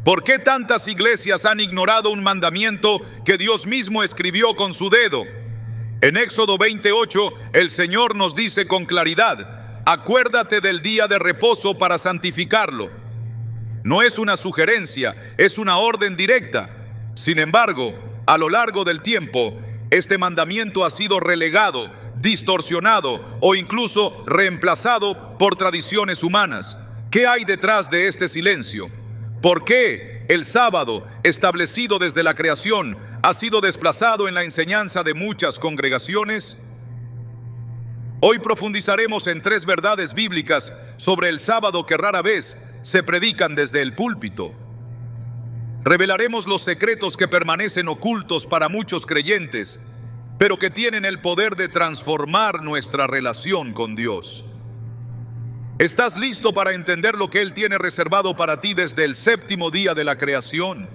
¿Por qué tantas iglesias han ignorado un mandamiento que Dios mismo escribió con su dedo? En Éxodo 28, el Señor nos dice con claridad: acuérdate del día de reposo para santificarlo. No es una sugerencia, es una orden directa. Sin embargo, a lo largo del tiempo, este mandamiento ha sido relegado, distorsionado o incluso reemplazado por tradiciones humanas. ¿Qué hay detrás de este silencio? ¿Por qué el sábado, establecido desde la creación, ha sido desplazado en la enseñanza de muchas congregaciones? Hoy profundizaremos en 3 verdades bíblicas sobre el sábado que rara vez se predican desde el púlpito. Revelaremos los secretos que permanecen ocultos para muchos creyentes, pero que tienen el poder de transformar nuestra relación con Dios. ¿Estás listo para entender lo que Él tiene reservado para ti desde el 7º día de la creación?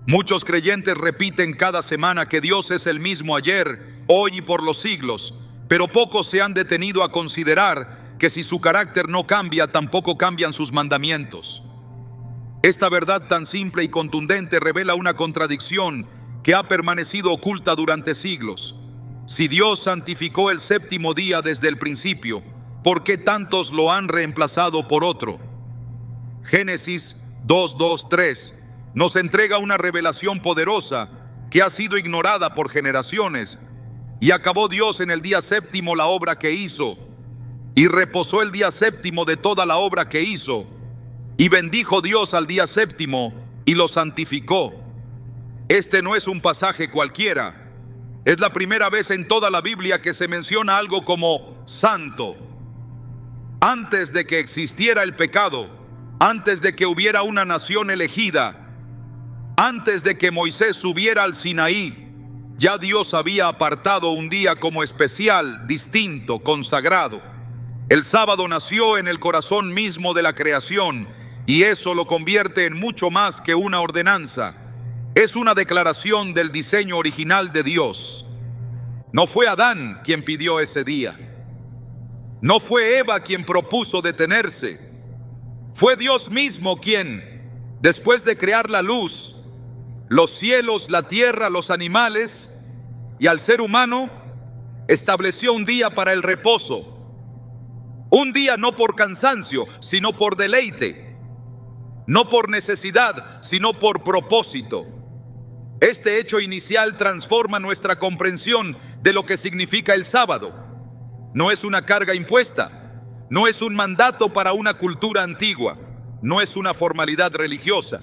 Muchos creyentes repiten cada semana que Dios es el mismo ayer, hoy y por los siglos, pero pocos se han detenido a considerar que si su carácter no cambia, tampoco cambian sus mandamientos. Esta verdad tan simple y contundente revela una contradicción que ha permanecido oculta durante siglos. Si Dios santificó el 7º día desde el principio, ¿por qué tantos lo han reemplazado por otro? Génesis 2:2-3 nos entrega una revelación poderosa que ha sido ignorada por generaciones. Y acabó Dios en el día 7º la obra que hizo, y reposó el día 7º de toda la obra que hizo, y bendijo Dios al día 7º y lo santificó. Este no es un pasaje cualquiera. Es la primera vez en toda la Biblia que se menciona algo como santo. Antes de que existiera el pecado, antes de que hubiera una nación elegida, antes de que Moisés subiera al Sinaí, ya Dios había apartado un día como especial, distinto, consagrado. El sábado nació en el corazón mismo de la creación, y eso lo convierte en mucho más que una ordenanza. Es una declaración del diseño original de Dios. No fue Adán quien pidió ese día. No fue Eva quien propuso detenerse. Fue Dios mismo quien, después de crear la luz, los cielos, la tierra, los animales y al ser humano, estableció un día para el reposo. Un día no por cansancio, sino por deleite. No por necesidad, sino por propósito. Este hecho inicial transforma nuestra comprensión de lo que significa el sábado. No es una carga impuesta, no es un mandato para una cultura antigua, no es una formalidad religiosa.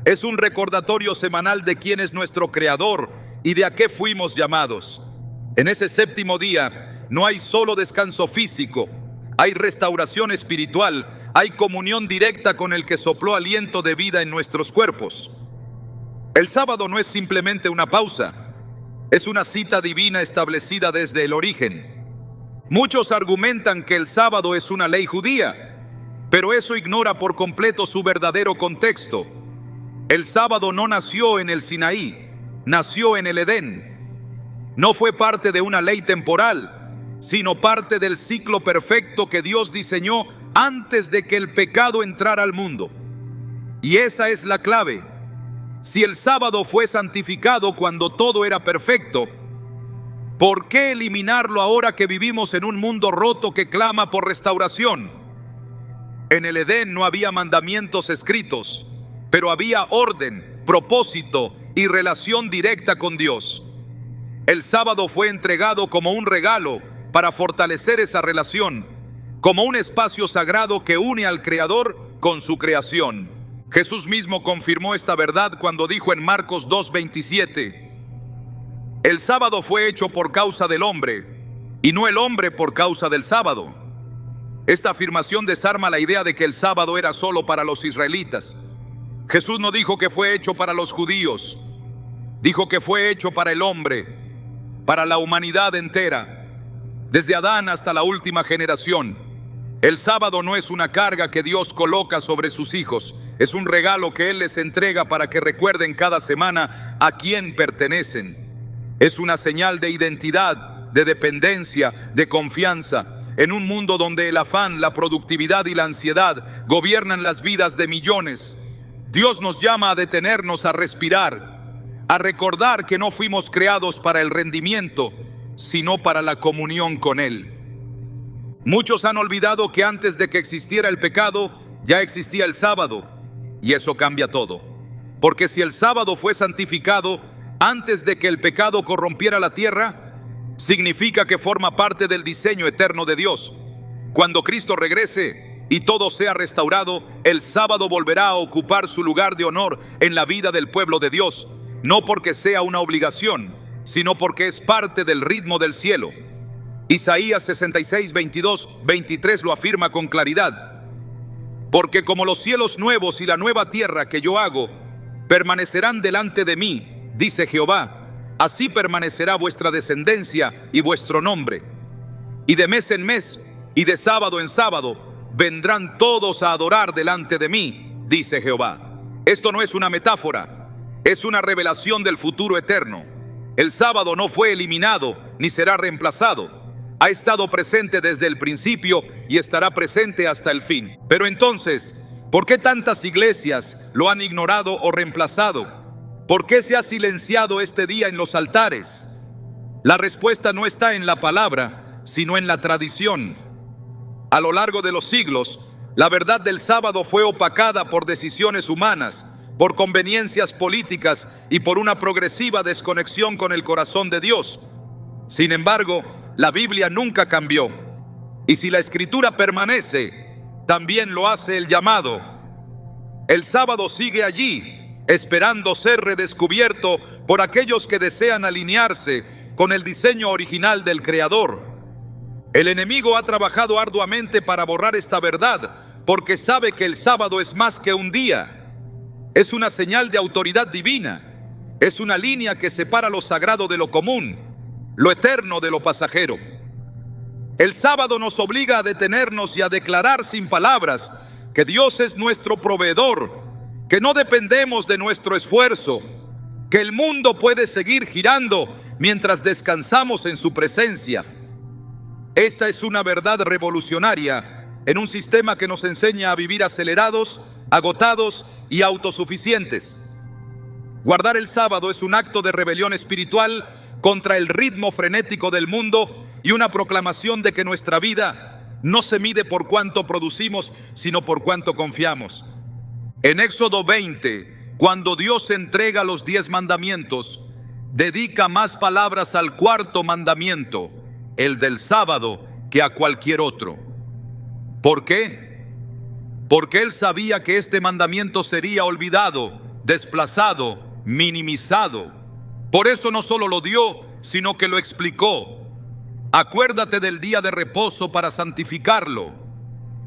Es un recordatorio semanal de quién es nuestro Creador y de a qué fuimos llamados. En ese 7º día no hay solo descanso físico, hay restauración espiritual, hay comunión directa con el que sopló aliento de vida en nuestros cuerpos. El sábado no es simplemente una pausa, es una cita divina establecida desde el origen. Muchos argumentan que el sábado es una ley judía, pero eso ignora por completo su verdadero contexto. El sábado no nació en el Sinaí, nació en el Edén. No fue parte de una ley temporal, sino parte del ciclo perfecto que Dios diseñó antes de que el pecado entrara al mundo. Y esa es la clave. Si el sábado fue santificado cuando todo era perfecto, ¿por qué eliminarlo ahora que vivimos en un mundo roto que clama por restauración? En el Edén no había mandamientos escritos, pero había orden, propósito y relación directa con Dios. El sábado fue entregado como un regalo para fortalecer esa relación, como un espacio sagrado que une al Creador con su creación. Jesús mismo confirmó esta verdad cuando dijo en Marcos 2:27: el sábado fue hecho por causa del hombre, y no el hombre por causa del sábado. Esta afirmación desarma la idea de que el sábado era solo para los israelitas. Jesús no dijo que fue hecho para los judíos, dijo que fue hecho para el hombre, para la humanidad entera, desde Adán hasta la última generación. El sábado no es una carga que Dios coloca sobre sus hijos, es un regalo que Él les entrega para que recuerden cada semana a quién pertenecen. Es una señal de identidad, de dependencia, de confianza, en un mundo donde el afán, la productividad y la ansiedad gobiernan las vidas de millones. Dios nos llama a detenernos a respirar, a recordar que no fuimos creados para el rendimiento, sino para la comunión con Él. Muchos han olvidado que antes de que existiera el pecado, ya existía el sábado, y eso cambia todo. Porque si el sábado fue santificado antes de que el pecado corrompiera la tierra, significa que forma parte del diseño eterno de Dios. Cuando Cristo regrese y todo sea restaurado, el sábado volverá a ocupar su lugar de honor en la vida del pueblo de Dios, no porque sea una obligación, sino porque es parte del ritmo del cielo. Isaías 66, 22, 23 lo afirma con claridad. Porque como los cielos nuevos y la nueva tierra que yo hago permanecerán delante de mí, dice Jehová, así permanecerá vuestra descendencia y vuestro nombre. Y de mes en mes y de sábado en sábado vendrán todos a adorar delante de mí, dice Jehová. Esto no es una metáfora, es una revelación del futuro eterno. El sábado no fue eliminado ni será reemplazado. Ha estado presente desde el principio y estará presente hasta el fin. Pero entonces, ¿por qué tantas iglesias lo han ignorado o reemplazado? ¿Por qué se ha silenciado este día en los altares? La respuesta no está en la palabra, sino en la tradición. A lo largo de los siglos, la verdad del sábado fue opacada por decisiones humanas, por conveniencias políticas y por una progresiva desconexión con el corazón de Dios. Sin embargo, la Biblia nunca cambió. Y si la Escritura permanece, también lo hace el llamado. El sábado sigue allí, esperando ser redescubierto por aquellos que desean alinearse con el diseño original del Creador. El enemigo ha trabajado arduamente para borrar esta verdad, porque sabe que el sábado es más que un día. Es una señal de autoridad divina. Es una línea que separa lo sagrado de lo común, lo eterno de lo pasajero. El sábado nos obliga a detenernos y a declarar sin palabras que Dios es nuestro proveedor, que no dependemos de nuestro esfuerzo, que el mundo puede seguir girando mientras descansamos en su presencia. Esta es una verdad revolucionaria en un sistema que nos enseña a vivir acelerados, agotados y autosuficientes. Guardar el sábado es un acto de rebelión espiritual contra el ritmo frenético del mundo y una proclamación de que nuestra vida no se mide por cuánto producimos, sino por cuánto confiamos. En Éxodo 20, cuando Dios entrega los 10 mandamientos, dedica más palabras al cuarto mandamiento, el del sábado, que a cualquier otro. ¿Por qué? Porque Él sabía que este mandamiento sería olvidado, desplazado, minimizado. Por eso no solo lo dio, sino que lo explicó. Acuérdate del día de reposo para santificarlo.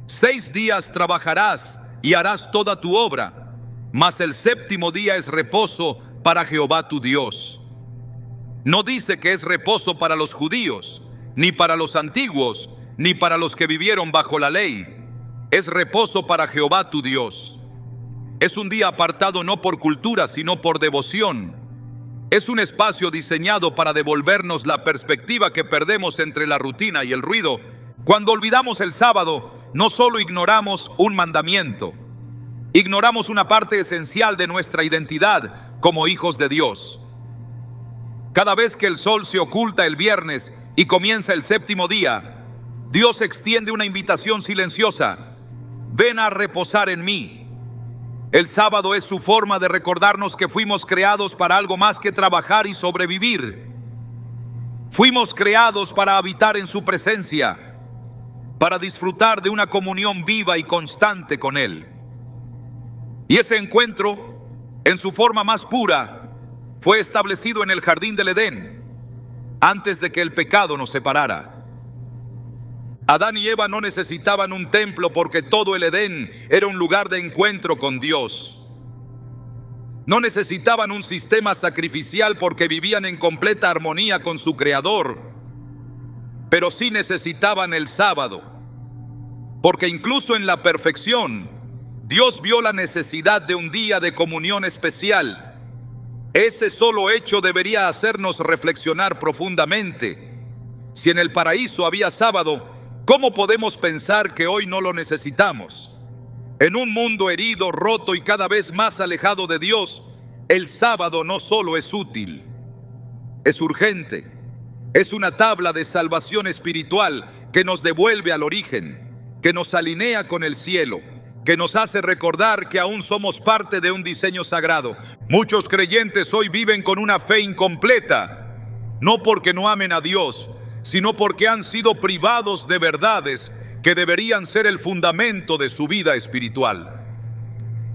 6 días trabajarás y harás toda tu obra, mas el séptimo día es reposo para Jehová tu Dios. No dice que es reposo para los judíos, ni para los antiguos, ni para los que vivieron bajo la ley. Es reposo para Jehová tu Dios. Es un día apartado no por cultura, sino por devoción. Es un espacio diseñado para devolvernos la perspectiva que perdemos entre la rutina y el ruido. Cuando olvidamos el sábado, no solo ignoramos un mandamiento, ignoramos una parte esencial de nuestra identidad como hijos de Dios. Cada vez que el sol se oculta el viernes y comienza el séptimo día, Dios extiende una invitación silenciosa: ven a reposar en mí. El sábado es su forma de recordarnos que fuimos creados para algo más que trabajar y sobrevivir. Fuimos creados para habitar en su presencia, para disfrutar de una comunión viva y constante con Él. Y ese encuentro, en su forma más pura, fue establecido en el jardín del Edén, antes de que el pecado nos separara. Adán y Eva no necesitaban un templo porque todo el Edén era un lugar de encuentro con Dios. No necesitaban un sistema sacrificial porque vivían en completa armonía con su Creador. Pero sí necesitaban el sábado, porque incluso en la perfección, Dios vio la necesidad de un día de comunión especial. Ese solo hecho debería hacernos reflexionar profundamente. Si en el paraíso había sábado, ¿cómo podemos pensar que hoy no lo necesitamos? En un mundo herido, roto y cada vez más alejado de Dios, el sábado no solo es útil, es urgente. Es una tabla de salvación espiritual que nos devuelve al origen, que nos alinea con el cielo, que nos hace recordar que aún somos parte de un diseño sagrado. Muchos creyentes hoy viven con una fe incompleta, no porque no amen a Dios, sino porque han sido privados de verdades que deberían ser el fundamento de su vida espiritual.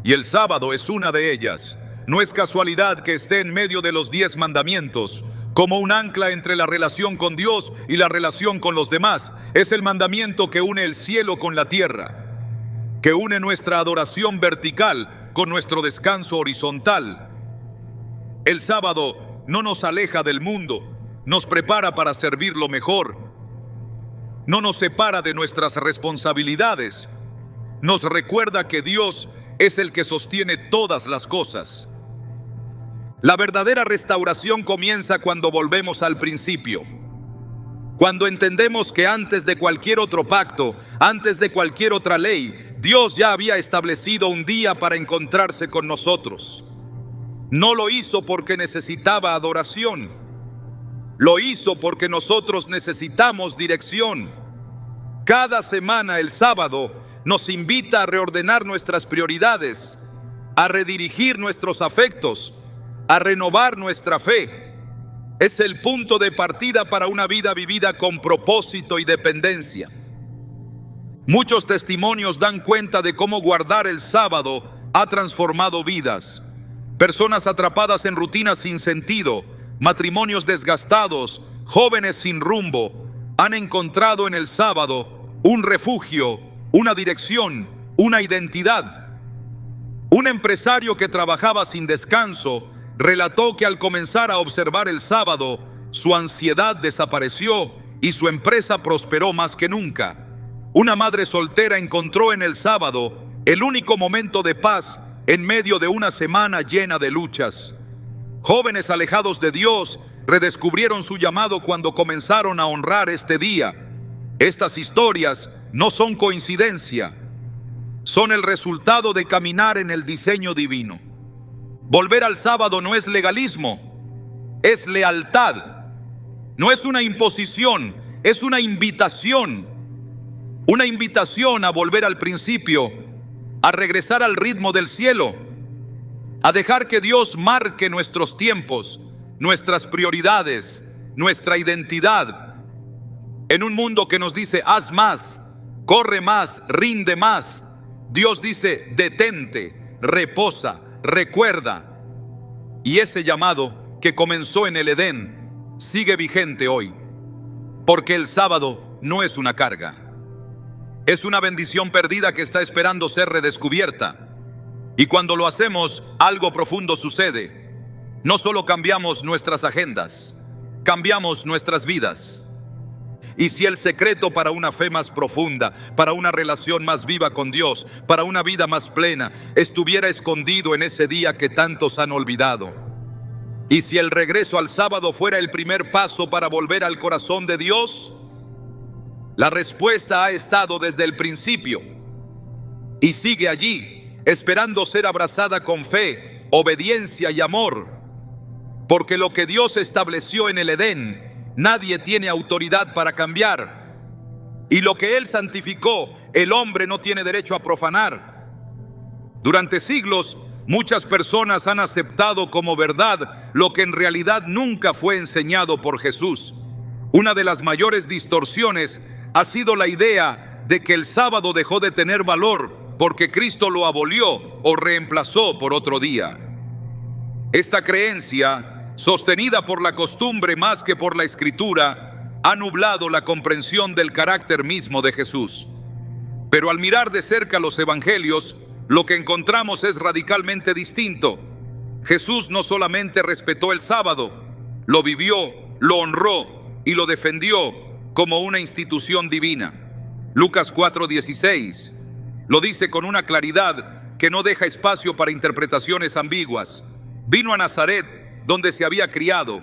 Y el sábado es una de ellas. No es casualidad que esté en medio de los 10 mandamientos, como un ancla entre la relación con Dios y la relación con los demás. Es el mandamiento que une el cielo con la tierra, que une nuestra adoración vertical con nuestro descanso horizontal. El sábado no nos aleja del mundo, nos prepara para servirlo mejor. No nos separa de nuestras responsabilidades. Nos recuerda que Dios es el que sostiene todas las cosas. La verdadera restauración comienza cuando volvemos al principio. Cuando entendemos que antes de cualquier otro pacto, antes de cualquier otra ley, Dios ya había establecido un día para encontrarse con nosotros. No lo hizo porque necesitaba adoración. Lo hizo porque nosotros necesitamos dirección. Cada semana el sábado nos invita a reordenar nuestras prioridades, a redirigir nuestros afectos, a renovar nuestra fe. Es el punto de partida para una vida vivida con propósito y dependencia. Muchos testimonios dan cuenta de cómo guardar el sábado ha transformado vidas. Personas atrapadas en rutinas sin sentido, matrimonios desgastados, jóvenes sin rumbo, han encontrado en el sábado un refugio, una dirección, una identidad. Un empresario que trabajaba sin descanso relató que al comenzar a observar el sábado, su ansiedad desapareció y su empresa prosperó más que nunca. Una madre soltera encontró en el sábado el único momento de paz en medio de una semana llena de luchas. Jóvenes alejados de Dios redescubrieron su llamado cuando comenzaron a honrar este día. Estas historias no son coincidencia, son el resultado de caminar en el diseño divino. Volver al sábado no es legalismo, es lealtad. No es una imposición, es una invitación. Una invitación a volver al principio, a regresar al ritmo del cielo, a dejar que Dios marque nuestros tiempos, nuestras prioridades, nuestra identidad. En un mundo que nos dice, haz más, corre más, rinde más, Dios dice, detente, reposa, recuerda. Y ese llamado que comenzó en el Edén sigue vigente hoy, porque el sábado no es una carga. Es una bendición perdida que está esperando ser redescubierta. Y cuando lo hacemos, algo profundo sucede. No solo cambiamos nuestras agendas, cambiamos nuestras vidas. Y si el secreto para una fe más profunda, para una relación más viva con Dios, para una vida más plena, estuviera escondido en ese día que tantos han olvidado. Y si el regreso al sábado fuera el primer paso para volver al corazón de Dios, la respuesta ha estado desde el principio y sigue allí, esperando ser abrazada con fe, obediencia y amor. Porque lo que Dios estableció en el Edén, nadie tiene autoridad para cambiar. Y lo que Él santificó, el hombre no tiene derecho a profanar. Durante siglos, muchas personas han aceptado como verdad lo que en realidad nunca fue enseñado por Jesús. Una de las mayores distorsiones ha sido la idea de que el sábado dejó de tener valor porque Cristo lo abolió o reemplazó por otro día. Esta creencia, sostenida por la costumbre más que por la Escritura, ha nublado la comprensión del carácter mismo de Jesús. Pero al mirar de cerca los evangelios, lo que encontramos es radicalmente distinto. Jesús no solamente respetó el sábado, lo vivió, lo honró y lo defendió como una institución divina. Lucas 4:16 lo dice con una claridad que no deja espacio para interpretaciones ambiguas. Vino a Nazaret, donde se había criado,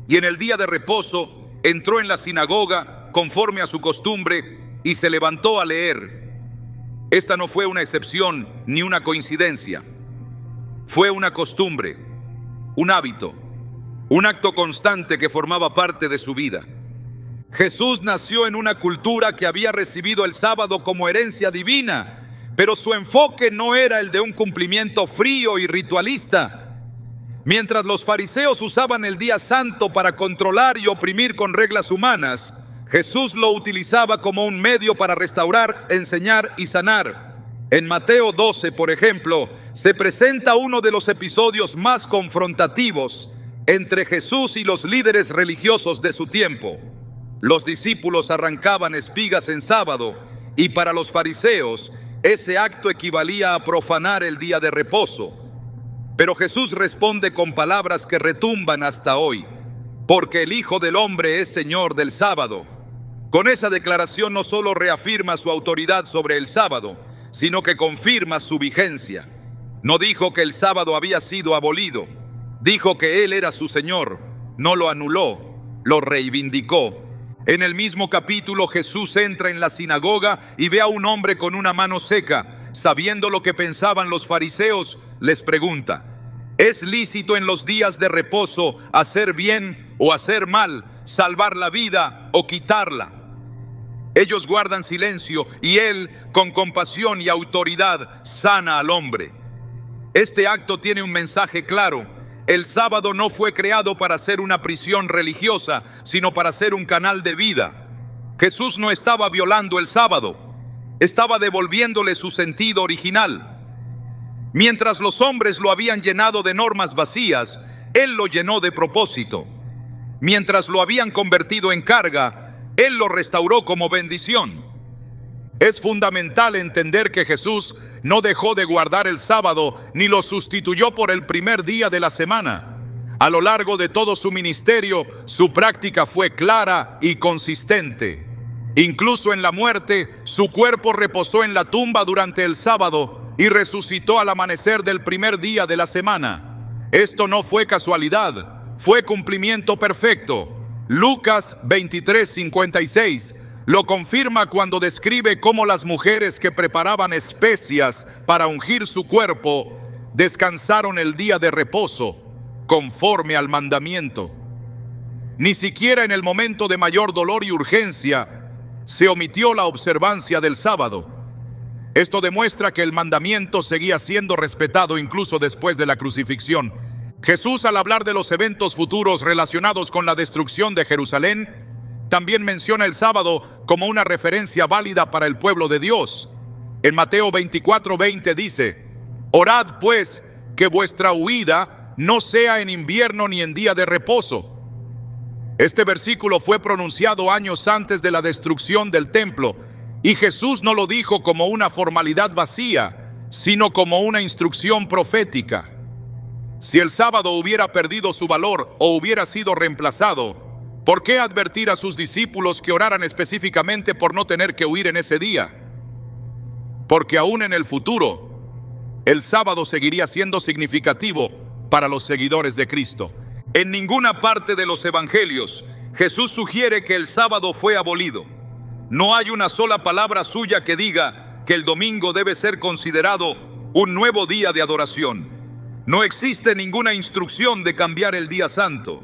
y en el día de reposo entró en la sinagoga conforme a su costumbre y se levantó a leer. Esta no fue una excepción ni una coincidencia. Fue una costumbre, un hábito, un acto constante que formaba parte de su vida. Jesús nació en una cultura que había recibido el sábado como herencia divina, pero su enfoque no era el de un cumplimiento frío y ritualista. Mientras los fariseos usaban el día santo para controlar y oprimir con reglas humanas, Jesús lo utilizaba como un medio para restaurar, enseñar y sanar. En Mateo 12, por ejemplo, se presenta uno de los episodios más confrontativos entre Jesús y los líderes religiosos de su tiempo. Los discípulos arrancaban espigas en sábado y para los fariseos ese acto equivalía a profanar el día de reposo. Pero Jesús responde con palabras que retumban hasta hoy: porque el Hijo del Hombre es Señor del sábado. Con esa declaración no solo reafirma su autoridad sobre el sábado, sino que confirma su vigencia. No dijo que el sábado había sido abolido, dijo que Él era su Señor, no lo anuló, lo reivindicó. En el mismo capítulo, Jesús entra en la sinagoga y ve a un hombre con una mano seca. Sabiendo lo que pensaban los fariseos, les pregunta: ¿es lícito en los días de reposo hacer bien o hacer mal, salvar la vida o quitarla? Ellos guardan silencio y Él, con compasión y autoridad, sana al hombre. Este acto tiene un mensaje claro: el sábado no fue creado para ser una prisión religiosa, sino para ser un canal de vida. Jesús no estaba violando el sábado, estaba devolviéndole su sentido original. Mientras los hombres lo habían llenado de normas vacías, Él lo llenó de propósito. Mientras lo habían convertido en carga, Él lo restauró como bendición. Es fundamental entender que Jesús no dejó de guardar el sábado ni lo sustituyó por el primer día de la semana. A lo largo de todo su ministerio, su práctica fue clara y consistente. Incluso en la muerte, su cuerpo reposó en la tumba durante el sábado y resucitó al amanecer del primer día de la semana. Esto no fue casualidad, fue cumplimiento perfecto. Lucas 23:56 lo confirma cuando describe cómo las mujeres que preparaban especias para ungir su cuerpo descansaron el día de reposo, conforme al mandamiento. Ni siquiera en el momento de mayor dolor y urgencia se omitió la observancia del sábado. Esto demuestra que el mandamiento seguía siendo respetado incluso después de la crucifixión. Jesús, al hablar de los eventos futuros relacionados con la destrucción de Jerusalén, también menciona el sábado como una referencia válida para el pueblo de Dios. En Mateo 24:20 dice: orad pues que vuestra huida no sea en invierno ni en día de reposo. Este versículo fue pronunciado años antes de la destrucción del templo, y Jesús no lo dijo como una formalidad vacía, sino como una instrucción profética. Si el sábado hubiera perdido su valor o hubiera sido reemplazado, ¿por qué advertir a sus discípulos que oraran específicamente por no tener que huir en ese día? Porque aún en el futuro, el sábado seguiría siendo significativo para los seguidores de Cristo. En ninguna parte de los evangelios, Jesús sugiere que el sábado fue abolido. No hay una sola palabra suya que diga que el domingo debe ser considerado un nuevo día de adoración. No existe ninguna instrucción de cambiar el día santo.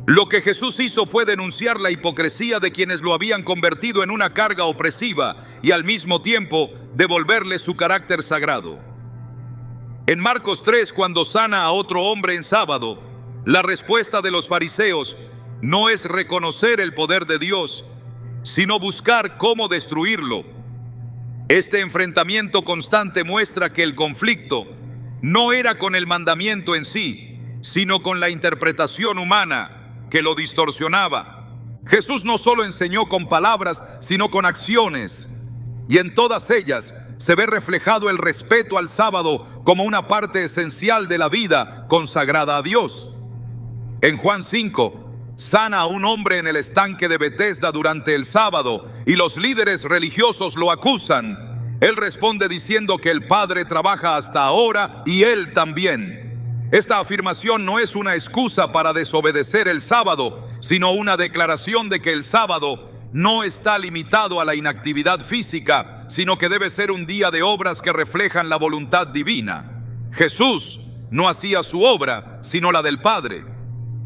Lo que Jesús hizo fue denunciar la hipocresía de quienes lo habían convertido en una carga opresiva y al mismo tiempo devolverle su carácter sagrado. En Marcos 3, cuando sana a otro hombre en sábado, la respuesta de los fariseos no es reconocer el poder de Dios, sino buscar cómo destruirlo. Este enfrentamiento constante muestra que el conflicto no era con el mandamiento en sí, sino con la interpretación humana que lo distorsionaba. Jesús no solo enseñó con palabras, sino con acciones, y en todas ellas se ve reflejado el respeto al sábado como una parte esencial de la vida consagrada a Dios. En Juan 5, sana a un hombre en el estanque de Betesda durante el sábado y los líderes religiosos lo acusan. Él responde diciendo que el Padre trabaja hasta ahora y él también. Esta afirmación no es una excusa para desobedecer el sábado, sino una declaración de que el sábado no está limitado a la inactividad física, sino que debe ser un día de obras que reflejan la voluntad divina. Jesús no hacía su obra, sino la del Padre.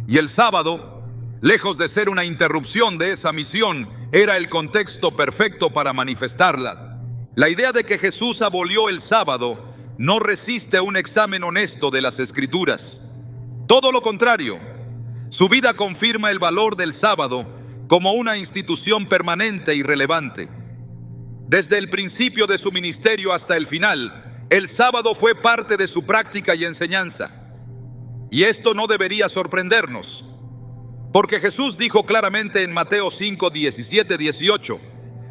Y el sábado, lejos de ser una interrupción de esa misión, era el contexto perfecto para manifestarla. La idea de que Jesús abolió el sábado no resiste un examen honesto de las Escrituras. Todo lo contrario, su vida confirma el valor del sábado como una institución permanente y relevante. Desde el principio de su ministerio hasta el final, el sábado fue parte de su práctica y enseñanza. Y esto no debería sorprendernos, porque Jesús dijo claramente en Mateo 5, 17, 18,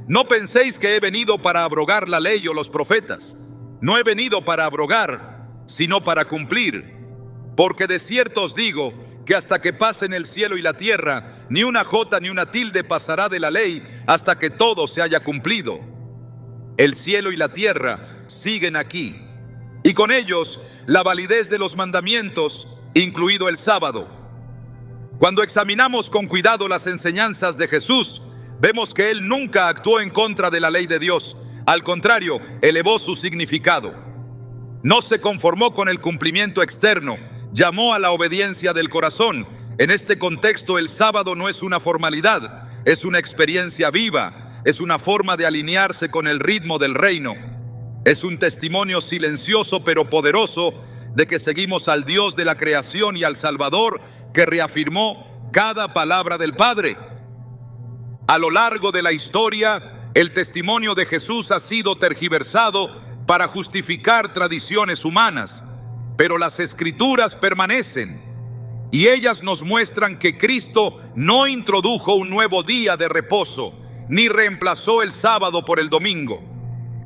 «No penséis que he venido para abrogar la ley o los profetas. No he venido para abrogar, sino para cumplir. Porque de cierto os digo que hasta que pasen el cielo y la tierra, ni una jota ni una tilde pasará de la ley hasta que todo se haya cumplido». El cielo y la tierra siguen aquí, y con ellos la validez de los mandamientos, incluido el sábado. Cuando examinamos con cuidado las enseñanzas de Jesús, vemos que Él nunca actuó en contra de la ley de Dios. Al contrario, elevó su significado. No se conformó con el cumplimiento externo, llamó a la obediencia del corazón. En este contexto, el sábado no es una formalidad, es una experiencia viva. Es una forma de alinearse con el ritmo del reino. Es un testimonio silencioso pero poderoso de que seguimos al Dios de la creación y al Salvador que reafirmó cada palabra del Padre. A lo largo de la historia, el testimonio de Jesús ha sido tergiversado para justificar tradiciones humanas, pero las Escrituras permanecen y ellas nos muestran que Cristo no introdujo un nuevo día de reposo, ni reemplazó el sábado por el domingo.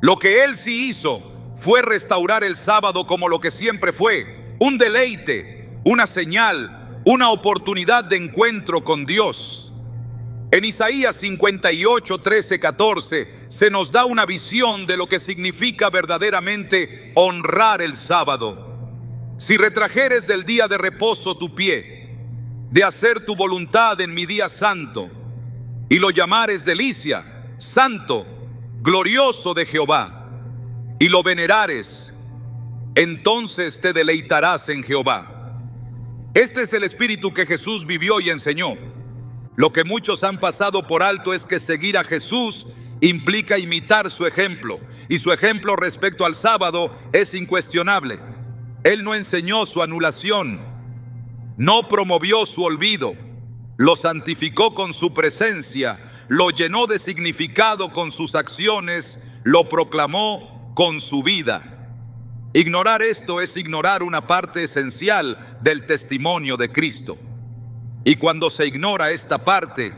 Lo que Él sí hizo fue restaurar el sábado como lo que siempre fue, un deleite, una señal, una oportunidad de encuentro con Dios. En Isaías 58, 13, 14 se nos da una visión de lo que significa verdaderamente honrar el sábado. Si retrajeres del día de reposo tu pie, de hacer tu voluntad en mi día santo, y lo llamares delicia, santo, glorioso de Jehová, y lo venerares, entonces te deleitarás en Jehová. Este es el espíritu que Jesús vivió y enseñó. Lo que muchos han pasado por alto es que seguir a Jesús implica imitar su ejemplo, y su ejemplo respecto al sábado es incuestionable. Él no enseñó su anulación, no promovió su olvido, lo santificó con su presencia, lo llenó de significado con sus acciones, lo proclamó con su vida. Ignorar esto es ignorar una parte esencial del testimonio de Cristo. Y cuando se ignora esta parte,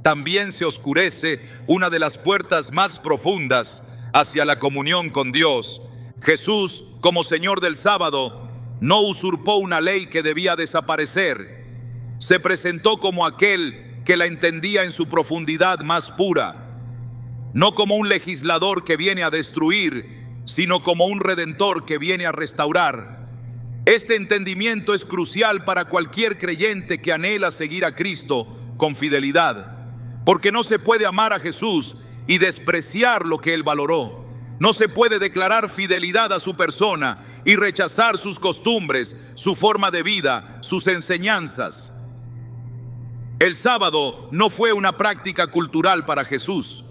también se oscurece una de las puertas más profundas hacia la comunión con Dios. Jesús, como Señor del sábado, no usurpó una ley que debía desaparecer. Se presentó como aquel que la entendía en su profundidad más pura, no como un legislador que viene a destruir, sino como un redentor que viene a restaurar. Este entendimiento es crucial para cualquier creyente que anhela seguir a Cristo con fidelidad, porque no se puede amar a Jesús y despreciar lo que Él valoró. No se puede declarar fidelidad a su persona y rechazar sus costumbres, su forma de vida, sus enseñanzas. El sábado no fue una práctica cultural para Jesús.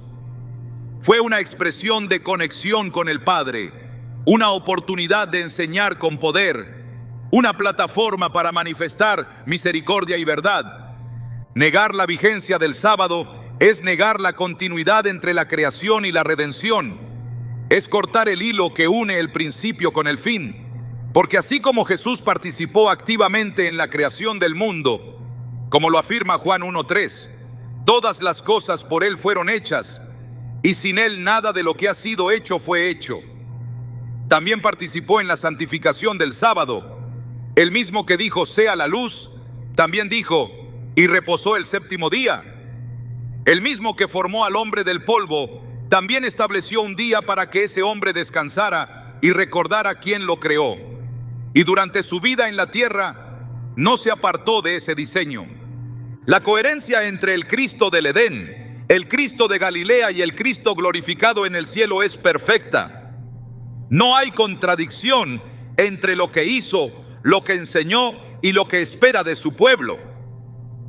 Fue una expresión de conexión con el Padre, una oportunidad de enseñar con poder, una plataforma para manifestar misericordia y verdad. Negar la vigencia del sábado es negar la continuidad entre la creación y la redención. Es cortar el hilo que une el principio con el fin. Porque así como Jesús participó activamente en la creación del mundo, como lo afirma Juan 1:3, todas las cosas por Él fueron hechas, y sin Él nada de lo que ha sido hecho fue hecho. También participó en la santificación del sábado. El mismo que dijo, sea la luz, también dijo, y reposó el séptimo día. El mismo que formó al hombre del polvo, también estableció un día para que ese hombre descansara y recordara quién lo creó. Y durante su vida en la tierra, no se apartó de ese diseño. La coherencia entre el Cristo del Edén El Cristo de Galilea y el Cristo glorificado en el cielo es perfecta. No hay contradicción entre lo que hizo, lo que enseñó y lo que espera de su pueblo.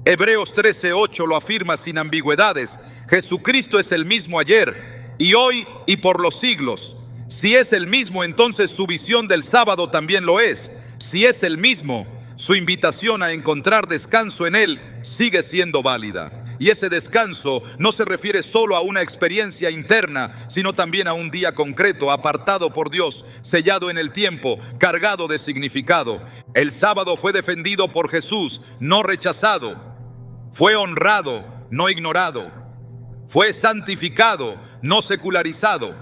Hebreos 13:8 lo afirma sin ambigüedades. Jesucristo es el mismo ayer y hoy y por los siglos. Si es el mismo, entonces su visión del sábado también lo es. Si es el mismo, su invitación a encontrar descanso en él sigue siendo válida. Y ese descanso no se refiere solo a una experiencia interna, sino también a un día concreto, apartado por Dios, sellado en el tiempo, cargado de significado. El sábado fue defendido por Jesús, no rechazado. Fue honrado, no ignorado. Fue santificado, no secularizado.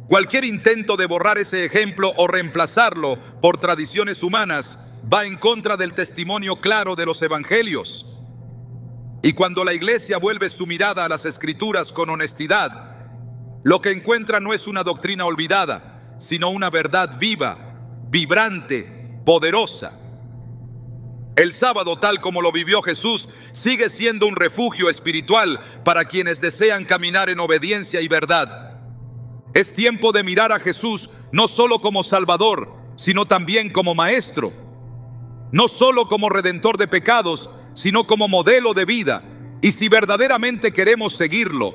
Cualquier intento de borrar ese ejemplo o reemplazarlo por tradiciones humanas va en contra del testimonio claro de los evangelios. Y cuando la iglesia vuelve su mirada a las escrituras con honestidad, lo que encuentra no es una doctrina olvidada, sino una verdad viva, vibrante, poderosa. El sábado, tal como lo vivió Jesús, sigue siendo un refugio espiritual para quienes desean caminar en obediencia y verdad. Es tiempo de mirar a Jesús no solo como Salvador, sino también como Maestro. No solo como Redentor de pecados, sino como modelo de vida. Y si verdaderamente queremos seguirlo,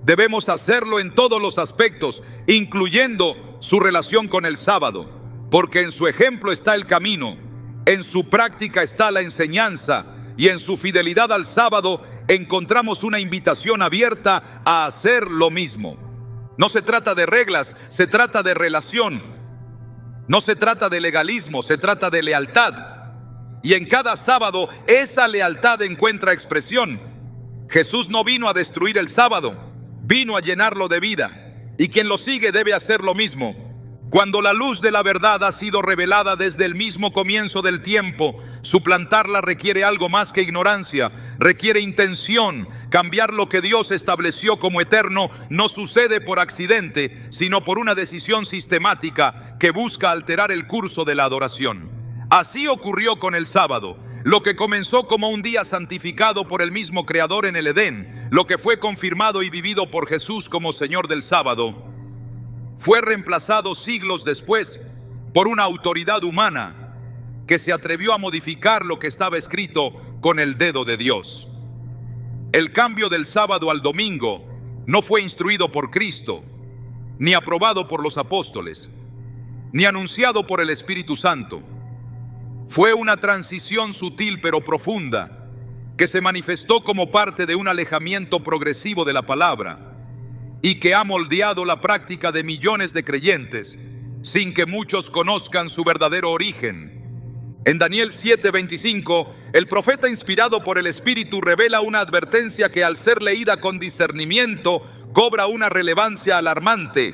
debemos hacerlo en todos los aspectos, incluyendo su relación con el sábado, porque en su ejemplo está el camino, en su práctica está la enseñanza, y en su fidelidad al sábado encontramos una invitación abierta a hacer lo mismo. No se trata de reglas, se trata de relación. No se trata de legalismo, se trata de lealtad. Y en cada sábado esa lealtad encuentra expresión. Jesús no vino a destruir el sábado, vino a llenarlo de vida. Y quien lo sigue debe hacer lo mismo. Cuando la luz de la verdad ha sido revelada desde el mismo comienzo del tiempo, suplantarla requiere algo más que ignorancia, requiere intención. Cambiar lo que Dios estableció como eterno no sucede por accidente, sino por una decisión sistemática que busca alterar el curso de la adoración. Así ocurrió con el sábado. Lo que comenzó como un día santificado por el mismo Creador en el Edén, lo que fue confirmado y vivido por Jesús como Señor del sábado, fue reemplazado siglos después por una autoridad humana que se atrevió a modificar lo que estaba escrito con el dedo de Dios. El cambio del sábado al domingo no fue instruido por Cristo, ni aprobado por los apóstoles, ni anunciado por el Espíritu Santo. Fue una transición sutil pero profunda que se manifestó como parte de un alejamiento progresivo de la palabra y que ha moldeado la práctica de millones de creyentes sin que muchos conozcan su verdadero origen. En Daniel 7:25, el profeta inspirado por el Espíritu revela una advertencia que al ser leída con discernimiento cobra una relevancia alarmante.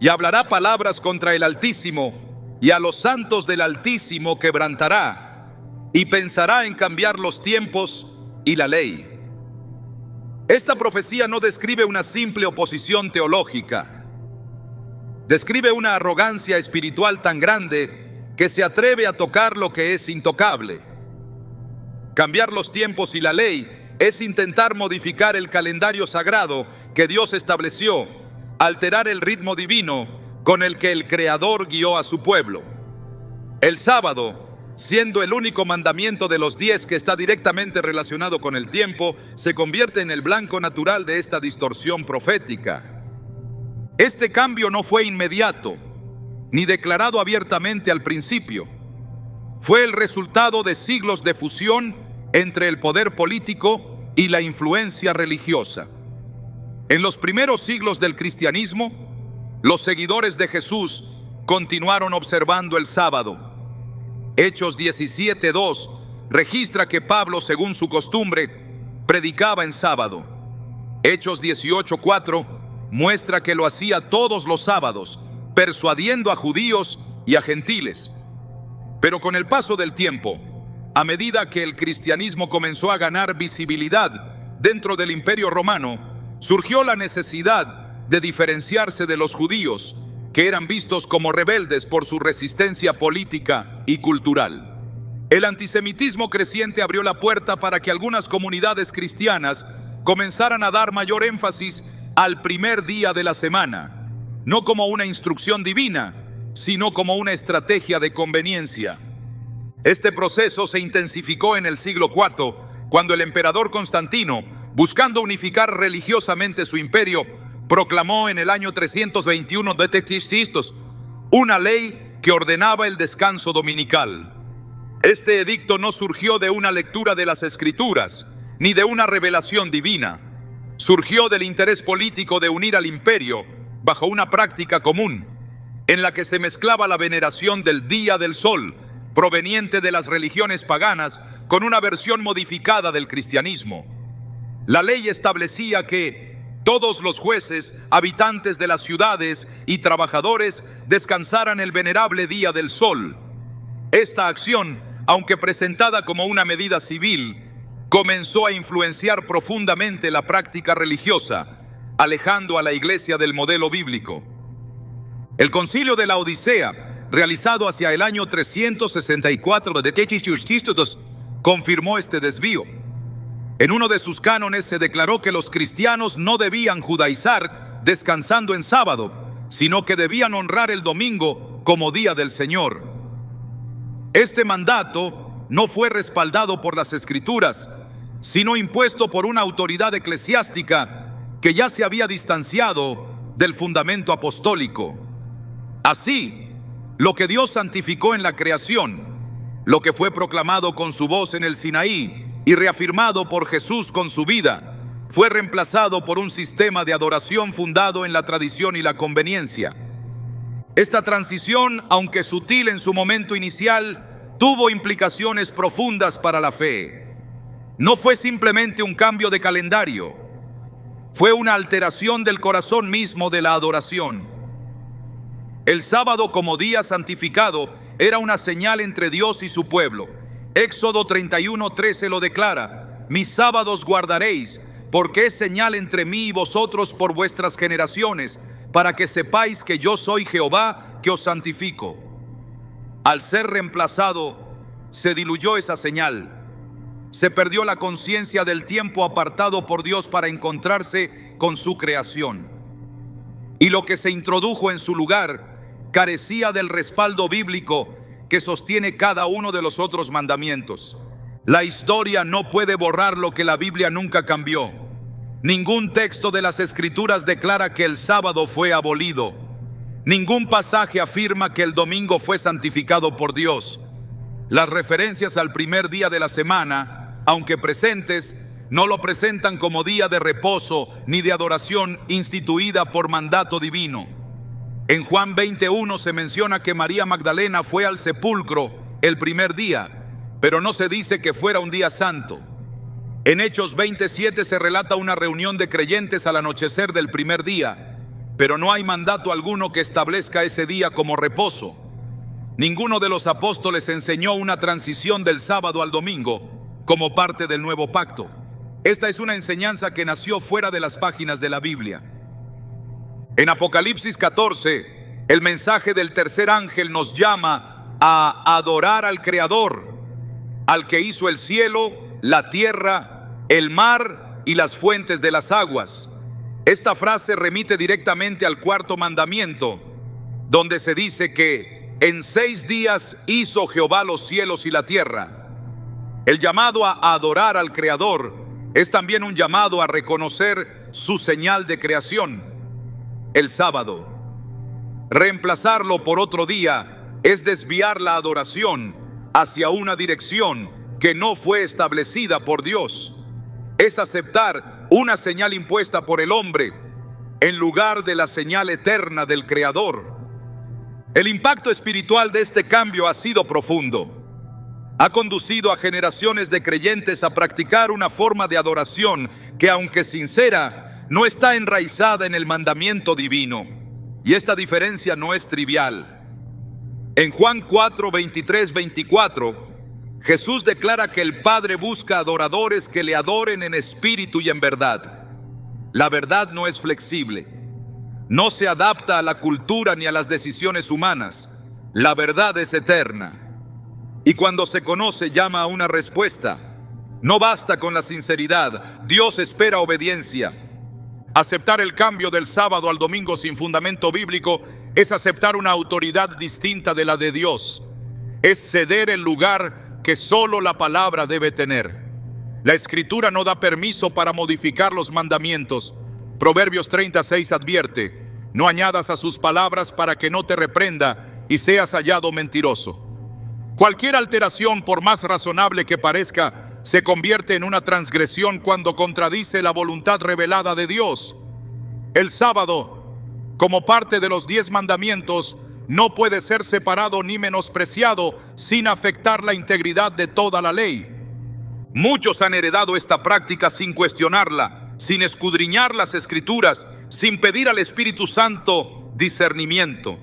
Y hablará palabras contra el Altísimo, y a los santos del Altísimo quebrantará, y pensará en cambiar los tiempos y la ley. Esta profecía no describe una simple oposición teológica. Describe una arrogancia espiritual tan grande que se atreve a tocar lo que es intocable. Cambiar los tiempos y la ley es intentar modificar el calendario sagrado que Dios estableció, alterar el ritmo divino con el que el Creador guió a su pueblo. El sábado, siendo el único mandamiento de los 10 que está directamente relacionado con el tiempo, se convierte en el blanco natural de esta distorsión profética. Este cambio no fue inmediato, ni declarado abiertamente al principio. Fue el resultado de siglos de fusión entre el poder político y la influencia religiosa. En los primeros siglos del cristianismo, los seguidores de Jesús continuaron observando el sábado. Hechos 17:2 registra que Pablo, según su costumbre, predicaba en sábado. Hechos 18:4 muestra que lo hacía todos los sábados, persuadiendo a judíos y a gentiles. Pero con el paso del tiempo, a medida que el cristianismo comenzó a ganar visibilidad dentro del Imperio Romano, surgió la necesidad de diferenciarse de los judíos, que eran vistos como rebeldes por su resistencia política y cultural. El antisemitismo creciente abrió la puerta para que algunas comunidades cristianas comenzaran a dar mayor énfasis al primer día de la semana, no como una instrucción divina, sino como una estrategia de conveniencia. Este proceso se intensificó en el siglo IV, cuando el emperador Constantino, buscando unificar religiosamente su imperio, proclamó en el año 321 d.C. una ley que ordenaba el descanso dominical. Este edicto no surgió de una lectura de las Escrituras, ni de una revelación divina. Surgió del interés político de unir al imperio bajo una práctica común, en la que se mezclaba la veneración del día del sol, proveniente de las religiones paganas, con una versión modificada del cristianismo. La ley establecía que todos los jueces, habitantes de las ciudades y trabajadores descansaran el venerable día del sol. Esta acción, aunque presentada como una medida civil, comenzó a influenciar profundamente la práctica religiosa, alejando a la Iglesia del modelo bíblico. El Concilio de la Odisea, realizado hacia el año 364 d.C., confirmó este desvío. En uno de sus cánones se declaró que los cristianos no debían judaizar descansando en sábado, sino que debían honrar el domingo como día del Señor. Este mandato no fue respaldado por las Escrituras, sino impuesto por una autoridad eclesiástica que ya se había distanciado del fundamento apostólico. Así, lo que Dios santificó en la creación, lo que fue proclamado con su voz en el Sinaí y reafirmado por Jesús con su vida, fue reemplazado por un sistema de adoración fundado en la tradición y la conveniencia. Esta transición, aunque sutil en su momento inicial, tuvo implicaciones profundas para la fe. No fue simplemente un cambio de calendario, fue una alteración del corazón mismo de la adoración. El sábado como día santificado era una señal entre Dios y su pueblo. Éxodo 31:13 lo declara: mis sábados guardaréis, porque es señal entre mí y vosotros por vuestras generaciones, para que sepáis que yo soy Jehová, que os santifico. Al ser reemplazado, se diluyó esa señal. Se perdió la conciencia del tiempo apartado por Dios para encontrarse con su creación. Y lo que se introdujo en su lugar carecía del respaldo bíblico que sostiene cada uno de los otros mandamientos. La historia no puede borrar lo que la Biblia nunca cambió. Ningún texto de las Escrituras declara que el sábado fue abolido. Ningún pasaje afirma que el domingo fue santificado por Dios. Las referencias al primer día de la semana, aunque presentes, no lo presentan como día de reposo ni de adoración instituida por mandato divino. En Juan 20:1 se menciona que María Magdalena fue al sepulcro el primer día, pero no se dice que fuera un día santo. En Hechos 27 se relata una reunión de creyentes al anochecer del primer día, pero no hay mandato alguno que establezca ese día como reposo. Ninguno de los apóstoles enseñó una transición del sábado al domingo como parte del nuevo pacto. Esta es una enseñanza que nació fuera de las páginas de la Biblia. En Apocalipsis 14, el mensaje del tercer ángel nos llama a adorar al Creador, al que hizo el cielo, la tierra, el mar y las fuentes de las aguas. Esta frase remite directamente al cuarto mandamiento, donde se dice que en 6 días hizo Jehová los cielos y la tierra. El llamado a adorar al Creador es también un llamado a reconocer su señal de creación, el sábado. Reemplazarlo por otro día es desviar la adoración hacia una dirección que no fue establecida por Dios. Es aceptar una señal impuesta por el hombre en lugar de la señal eterna del Creador. El impacto espiritual de este cambio ha sido profundo. Ha conducido a generaciones de creyentes a practicar una forma de adoración que, aunque sincera, no está enraizada en el mandamiento divino. Y esta diferencia no es trivial. En Juan 4, 23, 24, Jesús declara que el Padre busca adoradores que le adoren en espíritu y en verdad. La verdad no es flexible. No se adapta a la cultura ni a las decisiones humanas. La verdad es eterna. Y cuando se conoce, llama a una respuesta. No basta con la sinceridad, Dios espera obediencia. Aceptar el cambio del sábado al domingo sin fundamento bíblico es aceptar una autoridad distinta de la de Dios. Es ceder el lugar que solo la palabra debe tener. La Escritura no da permiso para modificar los mandamientos. Proverbios 36 advierte: no añadas a sus palabras para que no te reprenda y seas hallado mentiroso. Cualquier alteración, por más razonable que parezca, se convierte en una transgresión cuando contradice la voluntad revelada de Dios. El sábado, como parte de los 10 mandamientos, no puede ser separado ni menospreciado sin afectar la integridad de toda la ley. Muchos han heredado esta práctica sin cuestionarla, sin escudriñar las Escrituras, sin pedir al Espíritu Santo discernimiento.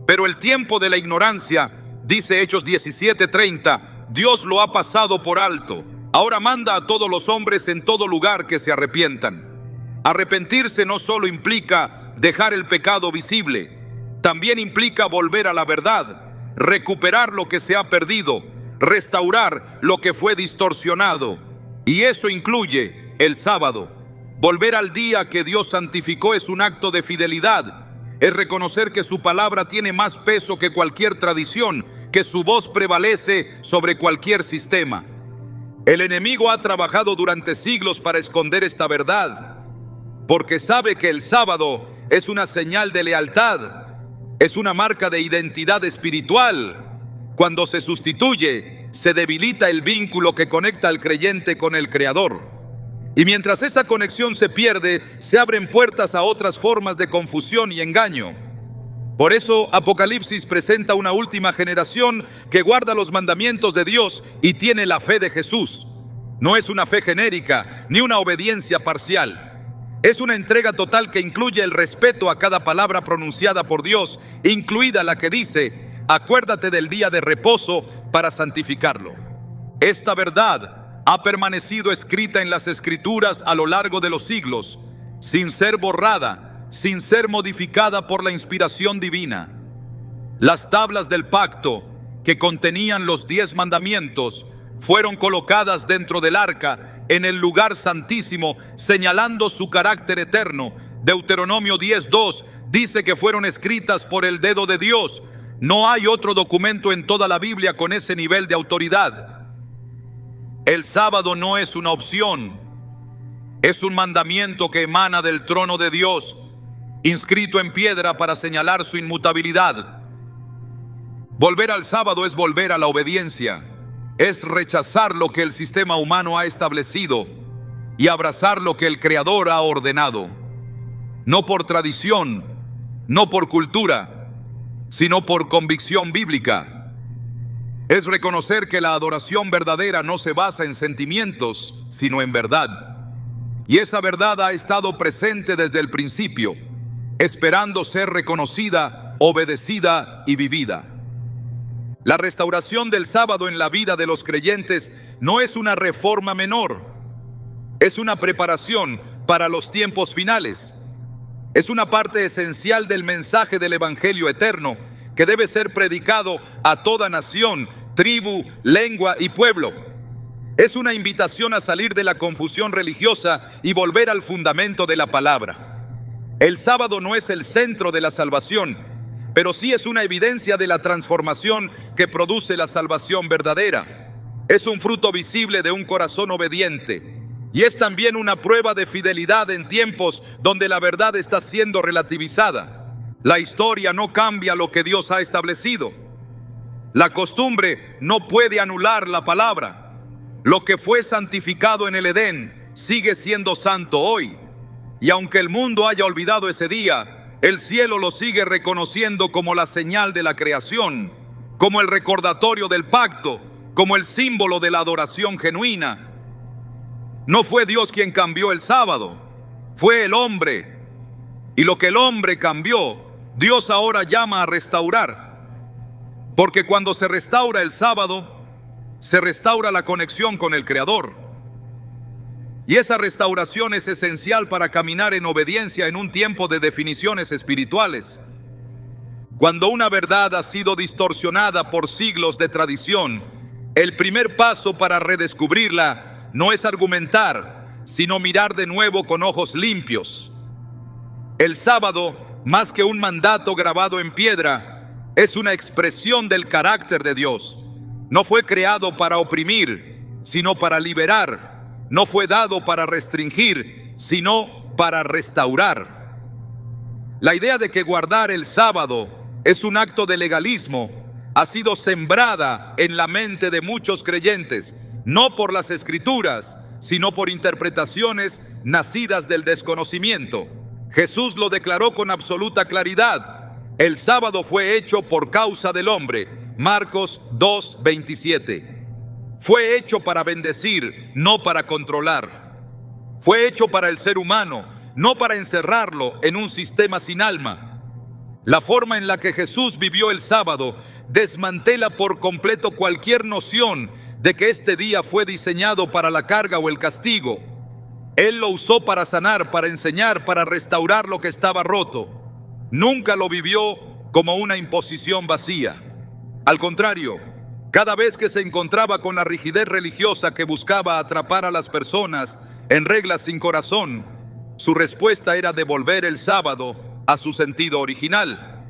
Pero el tiempo de la ignorancia, dice Hechos 17:30, Dios lo ha pasado por alto. Ahora manda a todos los hombres en todo lugar que se arrepientan. Arrepentirse no solo implica dejar el pecado visible, también implica volver a la verdad, recuperar lo que se ha perdido, restaurar lo que fue distorsionado. Y eso incluye el sábado. Volver al día que Dios santificó es un acto de fidelidad. Es reconocer que su palabra tiene más peso que cualquier tradición, que su voz prevalece sobre cualquier sistema. El enemigo ha trabajado durante siglos para esconder esta verdad, porque sabe que el sábado es una señal de lealtad, es una marca de identidad espiritual. Cuando se sustituye, se debilita el vínculo que conecta al creyente con el Creador. Y mientras esa conexión se pierde, se abren puertas a otras formas de confusión y engaño. Por eso Apocalipsis presenta una última generación que guarda los mandamientos de Dios y tiene la fe de Jesús. No es una fe genérica ni una obediencia parcial. Es una entrega total que incluye el respeto a cada palabra pronunciada por Dios, incluida la que dice: acuérdate del día de reposo para santificarlo. Esta verdad ha permanecido escrita en las Escrituras a lo largo de los siglos, sin ser borrada, sin ser modificada por la inspiración divina. Las tablas del pacto que contenían los 10 mandamientos fueron colocadas dentro del arca en el lugar santísimo, señalando su carácter eterno. Deuteronomio 10:2 dice que fueron escritas por el dedo de Dios. No hay otro documento en toda la Biblia con ese nivel de autoridad. El sábado no es una opción, es un mandamiento que emana del trono de Dios, inscrito en piedra para señalar su inmutabilidad. Volver al sábado es volver a la obediencia, es rechazar lo que el sistema humano ha establecido y abrazar lo que el Creador ha ordenado. No por tradición, no por cultura, sino por convicción bíblica. Es reconocer que la adoración verdadera no se basa en sentimientos, sino en verdad. Y esa verdad ha estado presente desde el principio, esperando ser reconocida, obedecida y vivida. La restauración del sábado en la vida de los creyentes no es una reforma menor, es una preparación para los tiempos finales. Es una parte esencial del mensaje del Evangelio eterno que debe ser predicado a toda nación, tribu, lengua y pueblo. Es una invitación a salir de la confusión religiosa y volver al fundamento de la palabra. El sábado no es el centro de la salvación, pero sí es una evidencia de la transformación que produce la salvación verdadera. Es un fruto visible de un corazón obediente. Y es también una prueba de fidelidad en tiempos donde la verdad está siendo relativizada. La historia no cambia lo que Dios ha establecido. La costumbre no puede anular la palabra. Lo que fue santificado en el Edén sigue siendo santo hoy. Y aunque el mundo haya olvidado ese día, el cielo lo sigue reconociendo como la señal de la creación, como el recordatorio del pacto, como el símbolo de la adoración genuina. No fue Dios quien cambió el sábado, fue el hombre. Y lo que el hombre cambió, Dios ahora llama a restaurar. Porque cuando se restaura el sábado, se restaura la conexión con el Creador. Y esa restauración es esencial para caminar en obediencia en un tiempo de definiciones espirituales. Cuando una verdad ha sido distorsionada por siglos de tradición, el primer paso para redescubrirla no es argumentar, sino mirar de nuevo con ojos limpios. El sábado, más que un mandato grabado en piedra, es una expresión del carácter de Dios. No fue creado para oprimir, sino para liberar. No fue dado para restringir, sino para restaurar. La idea de que guardar el sábado es un acto de legalismo ha sido sembrada en la mente de muchos creyentes, no por las Escrituras, sino por interpretaciones nacidas del desconocimiento. Jesús lo declaró con absoluta claridad: el sábado fue hecho por causa del hombre. Marcos 2:27. Fue hecho para bendecir, no para controlar. Fue hecho para el ser humano, no para encerrarlo en un sistema sin alma. La forma en la que Jesús vivió el sábado desmantela por completo cualquier noción de que este día fue diseñado para la carga o el castigo. Él lo usó para sanar, para enseñar, para restaurar lo que estaba roto. Nunca lo vivió como una imposición vacía. Al contrario, cada vez que se encontraba con la rigidez religiosa que buscaba atrapar a las personas en reglas sin corazón, su respuesta era devolver el sábado a su sentido original.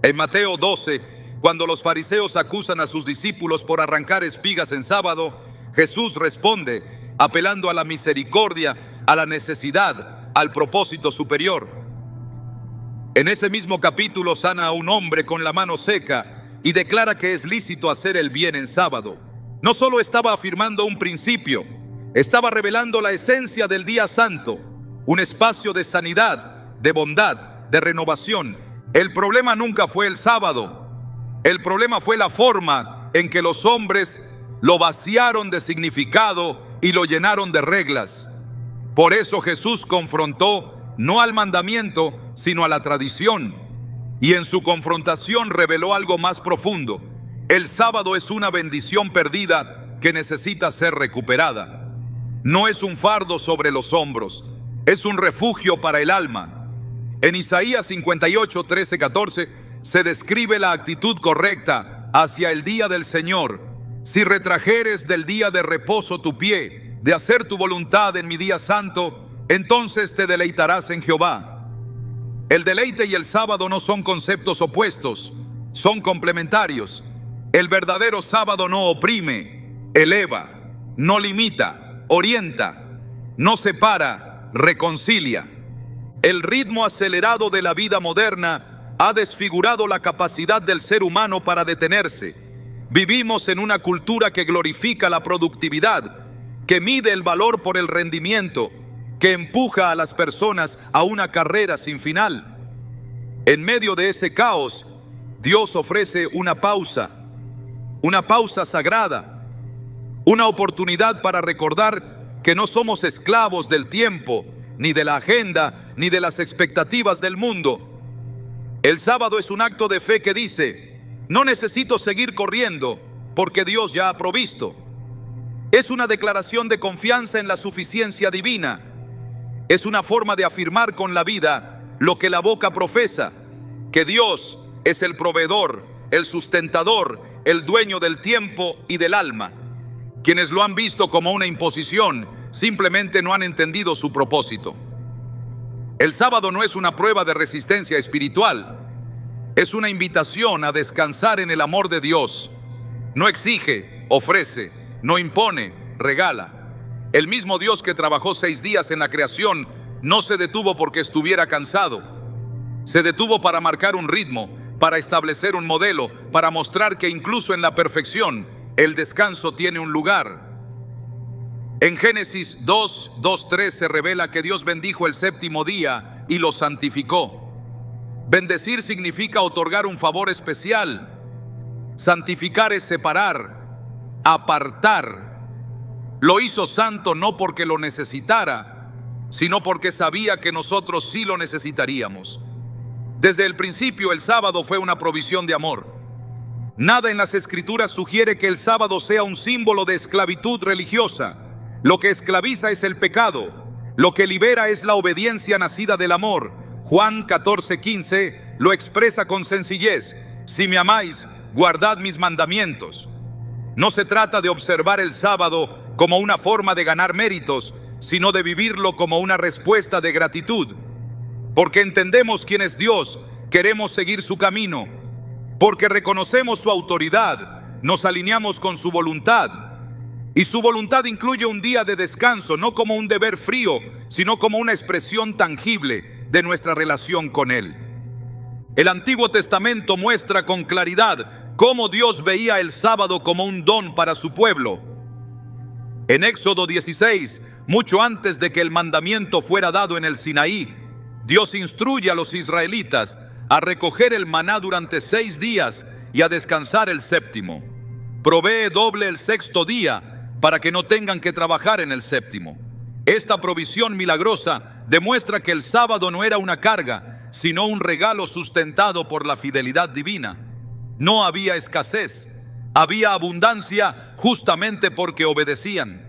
En Mateo 12, cuando los fariseos acusan a sus discípulos por arrancar espigas en sábado, Jesús responde apelando a la misericordia, a la necesidad, al propósito superior. En ese mismo capítulo sana a un hombre con la mano seca y declara que es lícito hacer el bien en sábado. No solo estaba afirmando un principio, estaba revelando la esencia del día santo, un espacio de sanidad, de bondad, de renovación. El problema nunca fue el sábado. El problema fue la forma en que los hombres lo vaciaron de significado y lo llenaron de reglas. Por eso Jesús confrontó no al mandamiento, sino a la tradición. Y en su confrontación reveló algo más profundo. El sábado es una bendición perdida que necesita ser recuperada. No es un fardo sobre los hombros, es un refugio para el alma. En Isaías 58, 13, 14 se describe la actitud correcta hacia el día del Señor. Si retrajeres del día de reposo tu pie, de hacer tu voluntad en mi día santo, entonces te deleitarás en Jehová. El deleite y el sábado no son conceptos opuestos, son complementarios. El verdadero sábado no oprime, eleva, no limita, orienta, no separa, reconcilia. El ritmo acelerado de la vida moderna ha desfigurado la capacidad del ser humano para detenerse. Vivimos en una cultura que glorifica la productividad, que mide el valor por el rendimiento, que empuja a las personas a una carrera sin final. En medio de ese caos, Dios ofrece una pausa sagrada, una oportunidad para recordar que no somos esclavos del tiempo, ni de la agenda, ni de las expectativas del mundo. El sábado es un acto de fe que dice: no necesito seguir corriendo, porque Dios ya ha provisto. Es una declaración de confianza en la suficiencia divina. Es una forma de afirmar con la vida lo que la boca profesa, que Dios es el proveedor, el sustentador, el dueño del tiempo y del alma. Quienes lo han visto como una imposición, simplemente no han entendido su propósito. El sábado no es una prueba de resistencia espiritual, es una invitación a descansar en el amor de Dios. No exige, ofrece, no impone, regala. El mismo Dios que trabajó 6 días en la creación no se detuvo porque estuviera cansado. Se detuvo para marcar un ritmo, para establecer un modelo, para mostrar que incluso en la perfección, el descanso tiene un lugar. En Génesis 2:3 se revela que Dios bendijo el séptimo día y lo santificó. Bendecir significa otorgar un favor especial. Santificar es separar, apartar. Lo hizo santo no porque lo necesitara, sino porque sabía que nosotros sí lo necesitaríamos. Desde el principio el sábado fue una provisión de amor. Nada en las Escrituras sugiere que el sábado sea un símbolo de esclavitud religiosa. Lo que esclaviza es el pecado. Lo que libera es la obediencia nacida del amor. Juan 14:15 lo expresa con sencillez: si me amáis, guardad mis mandamientos. No se trata de observar el sábado como una forma de ganar méritos, sino de vivirlo como una respuesta de gratitud. Porque entendemos quién es Dios, queremos seguir su camino. Porque reconocemos su autoridad, nos alineamos con su voluntad. Y su voluntad incluye un día de descanso, no como un deber frío, sino como una expresión tangible de nuestra relación con Él. El Antiguo Testamento muestra con claridad cómo Dios veía el sábado como un don para su pueblo. En Éxodo 16, mucho antes de que el mandamiento fuera dado en el Sinaí, Dios instruye a los israelitas a recoger el maná durante 6 días y a descansar el séptimo. Provee doble el sexto día para que no tengan que trabajar en el séptimo. Esta provisión milagrosa demuestra que el sábado no era una carga, sino un regalo sustentado por la fidelidad divina. No había escasez, había abundancia justamente porque obedecían.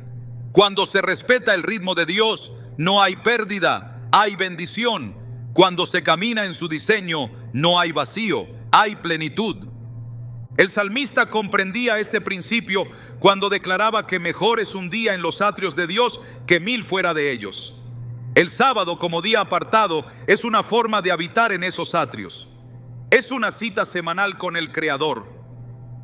Cuando se respeta el ritmo de Dios, no hay pérdida, hay bendición. Cuando se camina en su diseño, no hay vacío, hay plenitud. El salmista comprendía este principio cuando declaraba que mejor es un día en los atrios de Dios que 1000 fuera de ellos. El sábado como día apartado es una forma de habitar en esos atrios. Es una cita semanal con el Creador.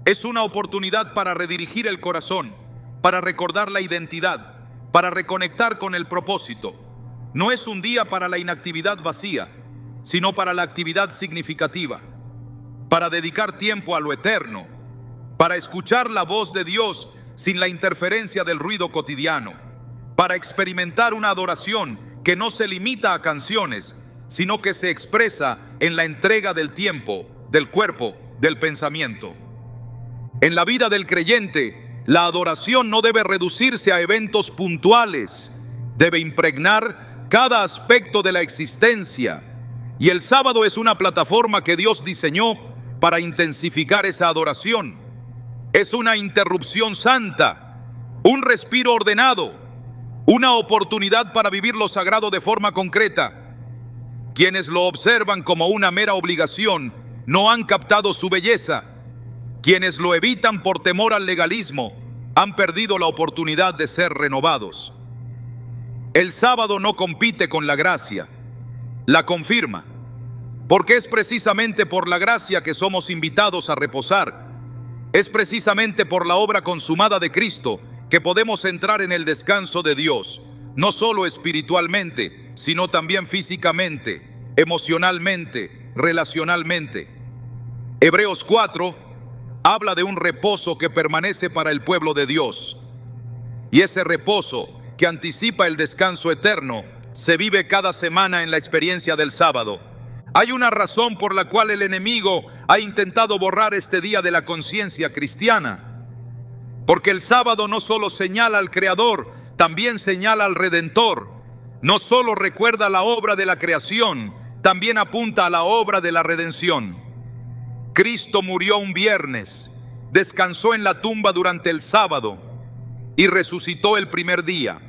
Es una oportunidad para redirigir el corazón, para recordar la identidad, para reconectar con el propósito. No es un día para la inactividad vacía, sino para la actividad significativa, para dedicar tiempo a lo eterno, para escuchar la voz de Dios sin la interferencia del ruido cotidiano, para experimentar una adoración que no se limita a canciones, sino que se expresa en la entrega del tiempo, del cuerpo, del pensamiento. En la vida del creyente, la adoración no debe reducirse a eventos puntuales, debe impregnar cada aspecto de la existencia. Y el sábado es una plataforma que Dios diseñó para intensificar esa adoración. Es una interrupción santa, un respiro ordenado, una oportunidad para vivir lo sagrado de forma concreta. Quienes lo observan como una mera obligación no han captado su belleza. Quienes lo evitan por temor al legalismo han perdido la oportunidad de ser renovados. El sábado no compite con la gracia, la confirma, porque es precisamente por la gracia que somos invitados a reposar. Es precisamente por la obra consumada de Cristo que podemos entrar en el descanso de Dios, no solo espiritualmente, sino también físicamente, emocionalmente, relacionalmente. Hebreos 4 habla de un reposo que permanece para el pueblo de Dios. Y ese reposo que anticipa el descanso eterno se vive cada semana en la experiencia del sábado. Hay una razón por la cual el enemigo ha intentado borrar este día de la conciencia cristiana. Porque el sábado no solo señala al Creador, también señala al Redentor. No solo recuerda la obra de la creación, también apunta a la obra de la redención. Cristo murió un viernes, descansó en la tumba durante el sábado y resucitó el primer día.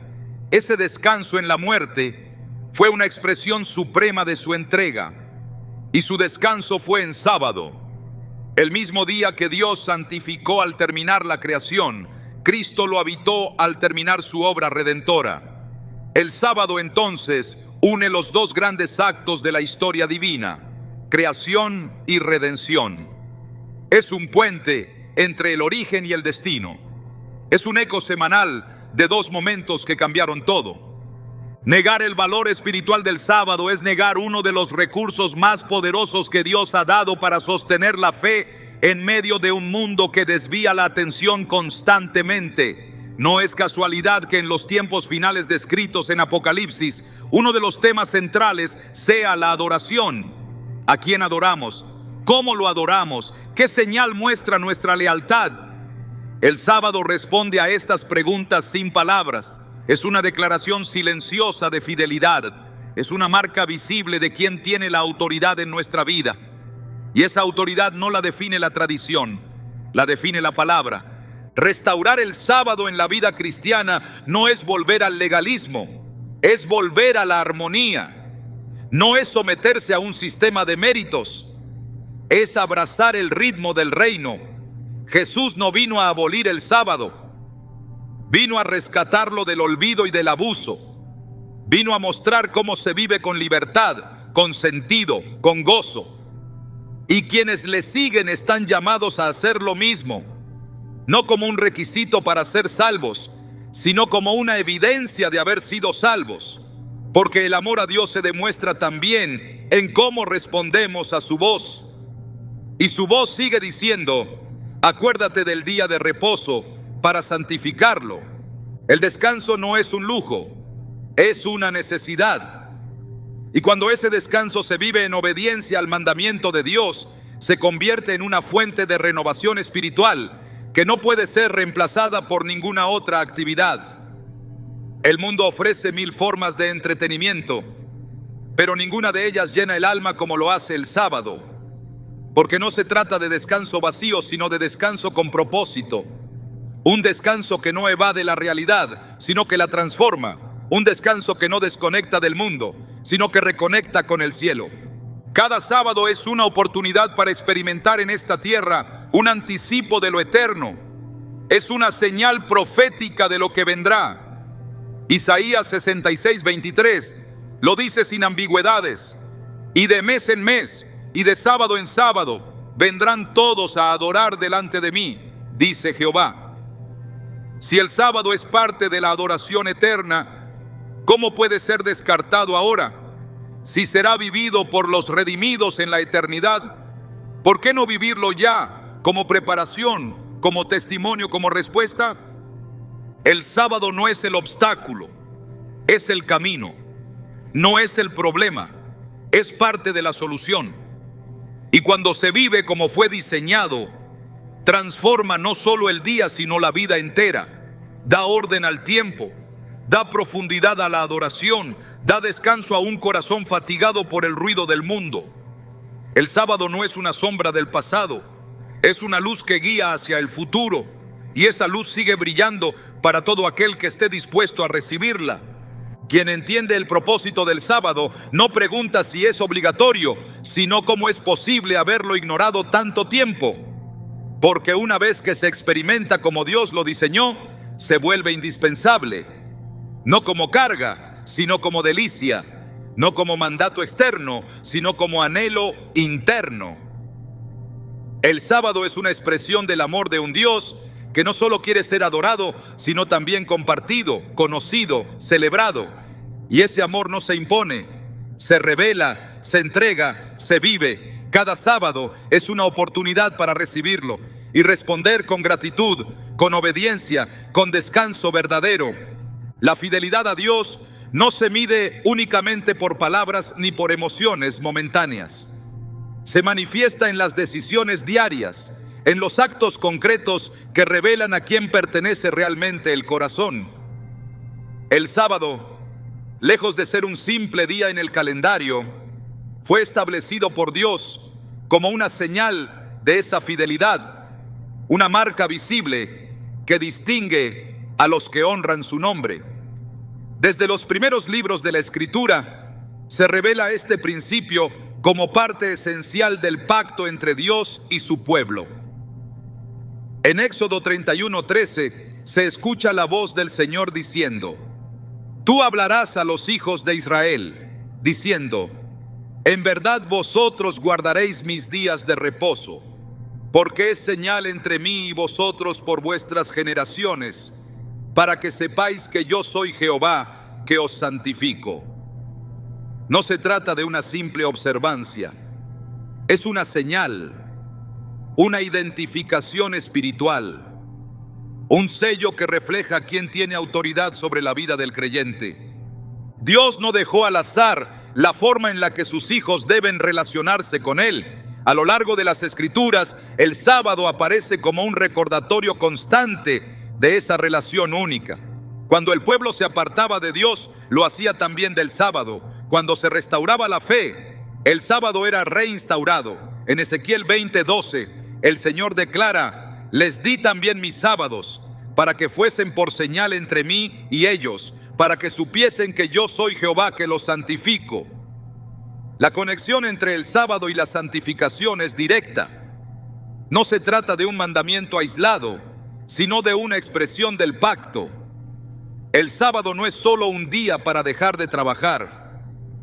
Ese descanso en la muerte fue una expresión suprema de su entrega, y su descanso fue en sábado. El mismo día que Dios santificó al terminar la creación, Cristo lo habitó al terminar su obra redentora. El sábado entonces une los dos grandes actos de la historia divina, creación y redención. Es un puente entre el origen y el destino. Es un eco semanal de dos momentos que cambiaron todo. Negar el valor espiritual del sábado es negar uno de los recursos más poderosos que Dios ha dado para sostener la fe en medio de un mundo que desvía la atención constantemente. No es casualidad que en los tiempos finales descritos en Apocalipsis, uno de los temas centrales sea la adoración. ¿A quién adoramos? ¿Cómo lo adoramos? ¿Qué señal muestra nuestra lealtad? El sábado responde a estas preguntas sin palabras. Es una declaración silenciosa de fidelidad. Es una marca visible de quién tiene la autoridad en nuestra vida. Y esa autoridad no la define la tradición, la define la palabra. Restaurar el sábado en la vida cristiana no es volver al legalismo, es volver a la armonía. No es someterse a un sistema de méritos, es abrazar el ritmo del reino. Jesús no vino a abolir el sábado, vino a rescatarlo del olvido y del abuso. Vino a mostrar cómo se vive con libertad, con sentido, con gozo. Y quienes le siguen están llamados a hacer lo mismo, no como un requisito para ser salvos, sino como una evidencia de haber sido salvos. Porque el amor a Dios se demuestra también en cómo respondemos a su voz. Y su voz sigue diciendo: acuérdate del día de reposo para santificarlo. El descanso no es un lujo, es una necesidad. Y cuando ese descanso se vive en obediencia al mandamiento de Dios, se convierte en una fuente de renovación espiritual que no puede ser reemplazada por ninguna otra actividad. El mundo ofrece 1000 formas de entretenimiento, pero ninguna de ellas llena el alma como lo hace el sábado, porque no se trata de descanso vacío, sino de descanso con propósito. Un descanso que no evade la realidad, sino que la transforma. Un descanso que no desconecta del mundo, sino que reconecta con el cielo. Cada sábado es una oportunidad para experimentar en esta tierra un anticipo de lo eterno. Es una señal profética de lo que vendrá. Isaías 66:23 lo dice sin ambigüedades: y de mes en mes y de sábado en sábado vendrán todos a adorar delante de mí, dice Jehová. Si el sábado es parte de la adoración eterna, ¿cómo puede ser descartado ahora? Si será vivido por los redimidos en la eternidad, ¿por qué no vivirlo ya como preparación, como testimonio, como respuesta? El sábado no es el obstáculo, es el camino. No es el problema, es parte de la solución. Y cuando se vive como fue diseñado, transforma no solo el día, sino la vida entera. Da orden al tiempo, da profundidad a la adoración, da descanso a un corazón fatigado por el ruido del mundo. El sábado no es una sombra del pasado, es una luz que guía hacia el futuro, y esa luz sigue brillando para todo aquel que esté dispuesto a recibirla. Quien entiende el propósito del sábado no pregunta si es obligatorio, sino cómo es posible haberlo ignorado tanto tiempo. Porque una vez que se experimenta como Dios lo diseñó, se vuelve indispensable. No como carga, sino como delicia. No como mandato externo, sino como anhelo interno. El sábado es una expresión del amor de un Dios que no solo quiere ser adorado, sino también compartido, conocido, celebrado. Y ese amor no se impone, se revela, se entrega, se vive. Cada sábado es una oportunidad para recibirlo y responder con gratitud, con obediencia, con descanso verdadero. La fidelidad a Dios no se mide únicamente por palabras ni por emociones momentáneas. Se manifiesta en las decisiones diarias, en los actos concretos que revelan a quién pertenece realmente el corazón. El sábado, lejos de ser un simple día en el calendario, fue establecido por Dios como una señal de esa fidelidad, una marca visible que distingue a los que honran su nombre. Desde los primeros libros de la Escritura se revela este principio como parte esencial del pacto entre Dios y su pueblo. En Éxodo 31:13 se escucha la voz del Señor diciendo: Tú hablarás a los hijos de Israel, diciendo: En verdad vosotros guardaréis mis días de reposo, porque es señal entre mí y vosotros por vuestras generaciones, para que sepáis que yo soy Jehová, que os santifico. No se trata de una simple observancia, es una señal, una identificación espiritual, un sello que refleja quién tiene autoridad sobre la vida del creyente. Dios no dejó al azar la forma en la que sus hijos deben relacionarse con Él. A lo largo de las Escrituras, el sábado aparece como un recordatorio constante de esa relación única. Cuando el pueblo se apartaba de Dios, lo hacía también del sábado. Cuando se restauraba la fe, el sábado era reinstaurado. En Ezequiel 20:12, el Señor declara: Les di también mis sábados, para que fuesen por señal entre mí y ellos, para que supiesen que yo soy Jehová, que los santifico. La conexión entre el sábado y la santificación es directa. No se trata de un mandamiento aislado, sino de una expresión del pacto. El sábado no es solo un día para dejar de trabajar,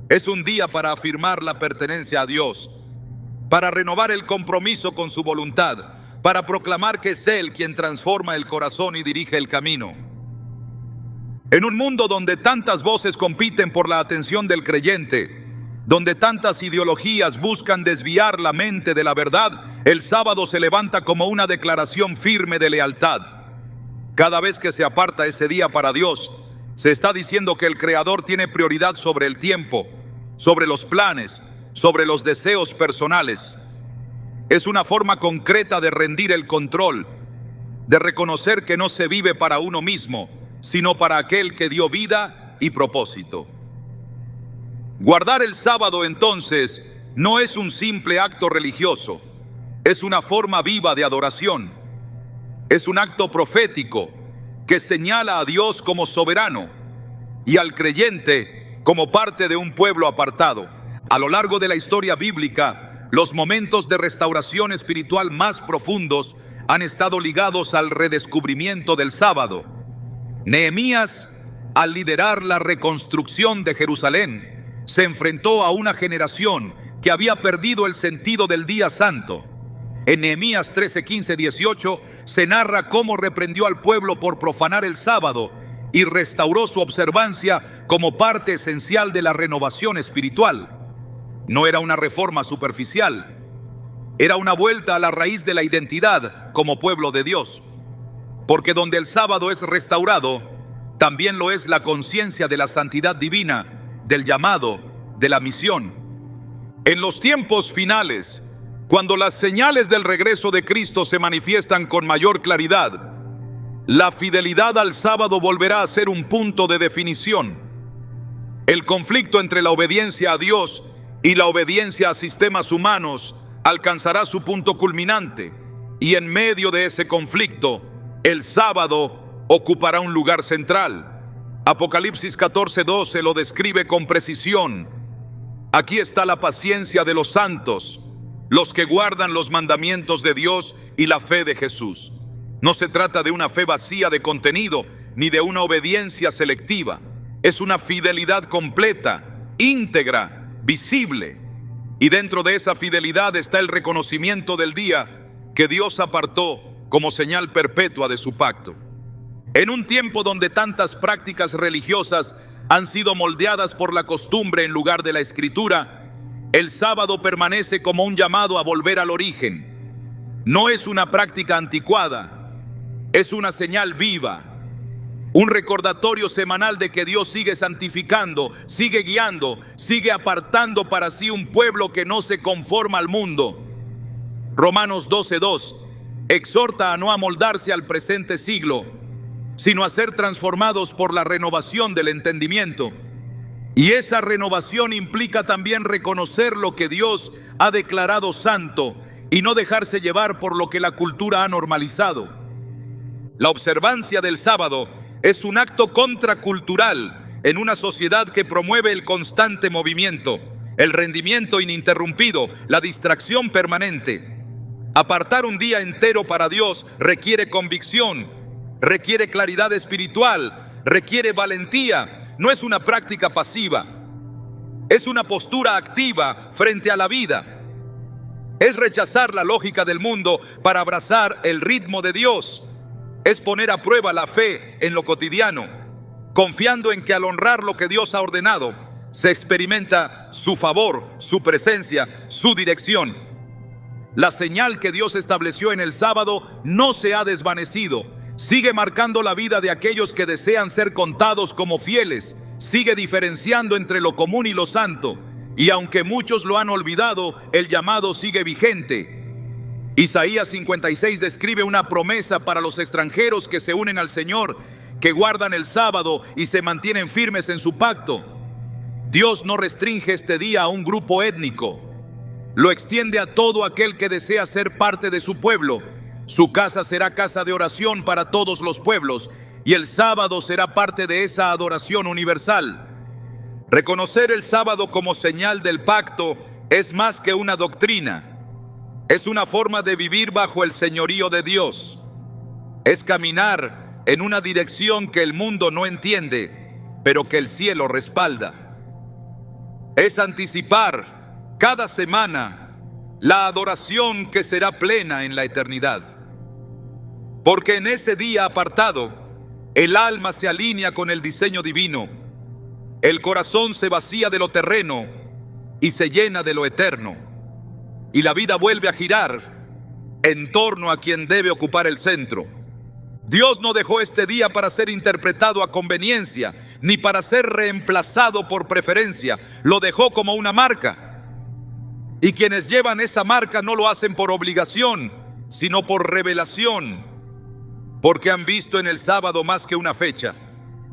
es un día para afirmar la pertenencia a Dios, para renovar el compromiso con su voluntad, para proclamar que es Él quien transforma el corazón y dirige el camino. En un mundo donde tantas voces compiten por la atención del creyente, donde tantas ideologías buscan desviar la mente de la verdad, el sábado se levanta como una declaración firme de lealtad. Cada vez que se aparta ese día para Dios, se está diciendo que el Creador tiene prioridad sobre el tiempo, sobre los planes, sobre los deseos personales. Es una forma concreta de rendir el control, de reconocer que no se vive para uno mismo, sino para aquel que dio vida y propósito. Guardar el sábado, entonces, no es un simple acto religioso, es una forma viva de adoración. Es un acto profético que señala a Dios como soberano y al creyente como parte de un pueblo apartado. A lo largo de la historia bíblica, los momentos de restauración espiritual más profundos han estado ligados al redescubrimiento del sábado. Nehemías, al liderar la reconstrucción de Jerusalén, se enfrentó a una generación que había perdido el sentido del día santo. En Nehemías 13, 15, 18 se narra cómo reprendió al pueblo por profanar el sábado y restauró su observancia como parte esencial de la renovación espiritual. No era una reforma superficial, era una vuelta a la raíz de la identidad como pueblo de Dios. Porque donde el sábado es restaurado, también lo es la conciencia de la santidad divina, del llamado, de la misión. En los tiempos finales, cuando las señales del regreso de Cristo se manifiestan con mayor claridad, la fidelidad al sábado volverá a ser un punto de definición. El conflicto entre la obediencia a Dios y la obediencia a sistemas humanos alcanzará su punto culminante, y en medio de ese conflicto, el sábado ocupará un lugar central. Apocalipsis 14:12 lo describe con precisión. Aquí está la paciencia de los santos, los que guardan los mandamientos de Dios y la fe de Jesús. No se trata de una fe vacía de contenido, ni de una obediencia selectiva. Es una fidelidad completa, íntegra, visible. Y dentro de esa fidelidad está el reconocimiento del día que Dios apartó como señal perpetua de su pacto. En un tiempo donde tantas prácticas religiosas han sido moldeadas por la costumbre en lugar de la Escritura, el sábado permanece como un llamado a volver al origen. No es una práctica anticuada, es una señal viva, un recordatorio semanal de que Dios sigue santificando, sigue guiando, sigue apartando para sí un pueblo que no se conforma al mundo. Romanos 12:2 exhorta a no amoldarse al presente siglo, sino a ser transformados por la renovación del entendimiento. Y esa renovación implica también reconocer lo que Dios ha declarado santo y no dejarse llevar por lo que la cultura ha normalizado. La observancia del sábado es un acto contracultural en una sociedad que promueve el constante movimiento, el rendimiento ininterrumpido, la distracción permanente. Apartar un día entero para Dios requiere convicción, requiere claridad espiritual, requiere valentía. No es una práctica pasiva, es una postura activa frente a la vida. Es rechazar la lógica del mundo para abrazar el ritmo de Dios. Es poner a prueba la fe en lo cotidiano, confiando en que al honrar lo que Dios ha ordenado, se experimenta su favor, su presencia, su dirección. La señal que Dios estableció en el sábado no se ha desvanecido. Sigue marcando la vida de aquellos que desean ser contados como fieles. Sigue diferenciando entre lo común y lo santo. Y aunque muchos lo han olvidado, el llamado sigue vigente. Isaías 56 describe una promesa para los extranjeros que se unen al Señor, que guardan el sábado y se mantienen firmes en su pacto. Dios no restringe este día a un grupo étnico. Lo extiende a todo aquel que desea ser parte de su pueblo. Su casa será casa de oración para todos los pueblos, y el sábado será parte de esa adoración universal. Reconocer el sábado como señal del pacto es más que una doctrina. Es una forma de vivir bajo el señorío de Dios. Es caminar en una dirección que el mundo no entiende, pero que el cielo respalda. Es anticipar cada semana la adoración que será plena en la eternidad. Porque en ese día apartado, el alma se alinea con el diseño divino, el corazón se vacía de lo terreno y se llena de lo eterno, y la vida vuelve a girar en torno a quien debe ocupar el centro. Dios no dejó este día para ser interpretado a conveniencia, ni para ser reemplazado por preferencia. Lo dejó como una marca. Y quienes llevan esa marca no lo hacen por obligación, sino por revelación, porque han visto en el sábado más que una fecha.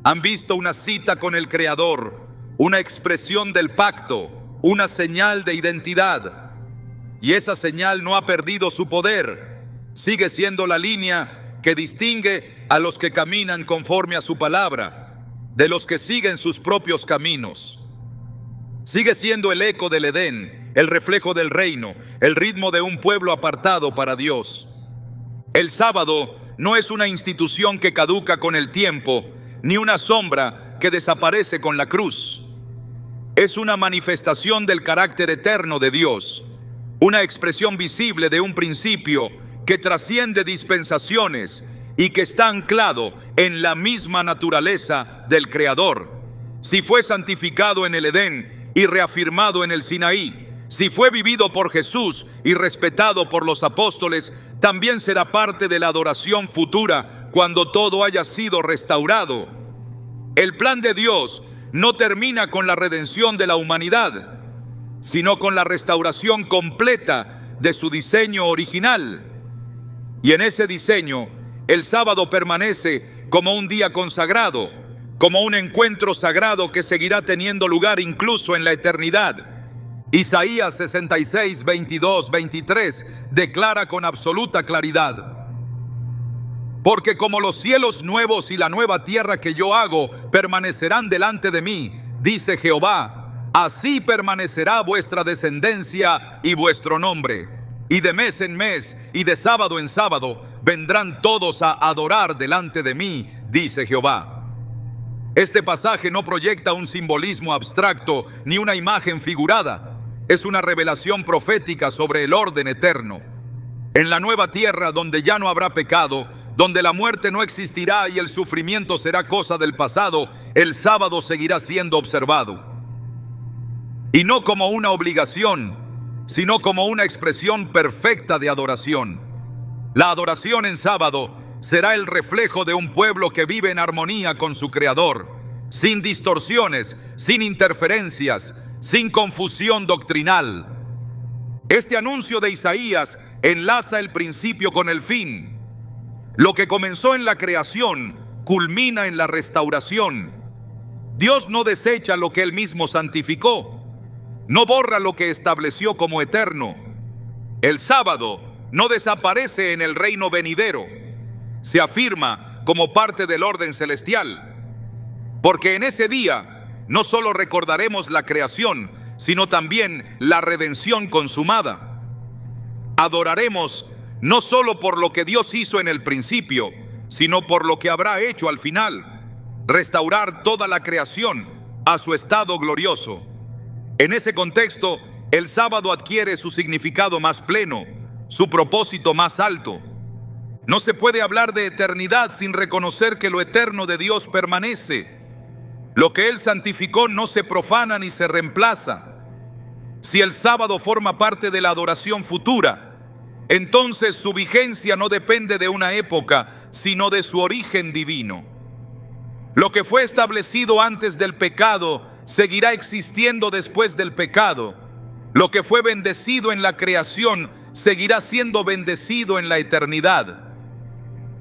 Han visto una cita con el Creador, una expresión del pacto, una señal de identidad. Y esa señal no ha perdido su poder. Sigue siendo la línea que distingue a los que caminan conforme a su palabra, de los que siguen sus propios caminos. Sigue siendo el eco del Edén, el reflejo del reino, el ritmo de un pueblo apartado para Dios. El sábado no es una institución que caduca con el tiempo, ni una sombra que desaparece con la cruz. Es una manifestación del carácter eterno de Dios, una expresión visible de un principio que trasciende dispensaciones y que está anclado en la misma naturaleza del Creador. Si fue santificado en el Edén y reafirmado en el Sinaí, si fue vivido por Jesús y respetado por los apóstoles, también será parte de la adoración futura cuando todo haya sido restaurado. El plan de Dios no termina con la redención de la humanidad, sino con la restauración completa de su diseño original. Y en ese diseño, el sábado permanece como un día consagrado, como un encuentro sagrado que seguirá teniendo lugar incluso en la eternidad. Isaías 66, 22, 23 declara con absoluta claridad: porque como los cielos nuevos y la nueva tierra que yo hago permanecerán delante de mí, dice Jehová, así permanecerá vuestra descendencia y vuestro nombre. Y de mes en mes y de sábado en sábado vendrán todos a adorar delante de mí, dice Jehová. Este pasaje no proyecta un simbolismo abstracto ni una imagen figurada. Es una revelación profética sobre el orden eterno. En la nueva tierra, donde ya no habrá pecado, donde la muerte no existirá y el sufrimiento será cosa del pasado, el sábado seguirá siendo observado. Y no como una obligación, sino como una expresión perfecta de adoración. La adoración en sábado será el reflejo de un pueblo que vive en armonía con su Creador, sin distorsiones, sin interferencias, sin confusión doctrinal. Este anuncio de Isaías enlaza el principio con el fin. Lo que comenzó en la creación culmina en la restauración. Dios no desecha lo que Él mismo santificó, no borra lo que estableció como eterno. El sábado no desaparece en el reino venidero, se afirma como parte del orden celestial, porque en ese día no solo recordaremos la creación, sino también la redención consumada. Adoraremos no solo por lo que Dios hizo en el principio, sino por lo que habrá hecho al final, restaurar toda la creación a su estado glorioso. En ese contexto, el sábado adquiere su significado más pleno, su propósito más alto. No se puede hablar de eternidad sin reconocer que lo eterno de Dios permanece. Lo que Él santificó no se profana ni se reemplaza. Si el sábado forma parte de la adoración futura, entonces su vigencia no depende de una época, sino de su origen divino. Lo que fue establecido antes del pecado seguirá existiendo después del pecado. Lo que fue bendecido en la creación seguirá siendo bendecido en la eternidad.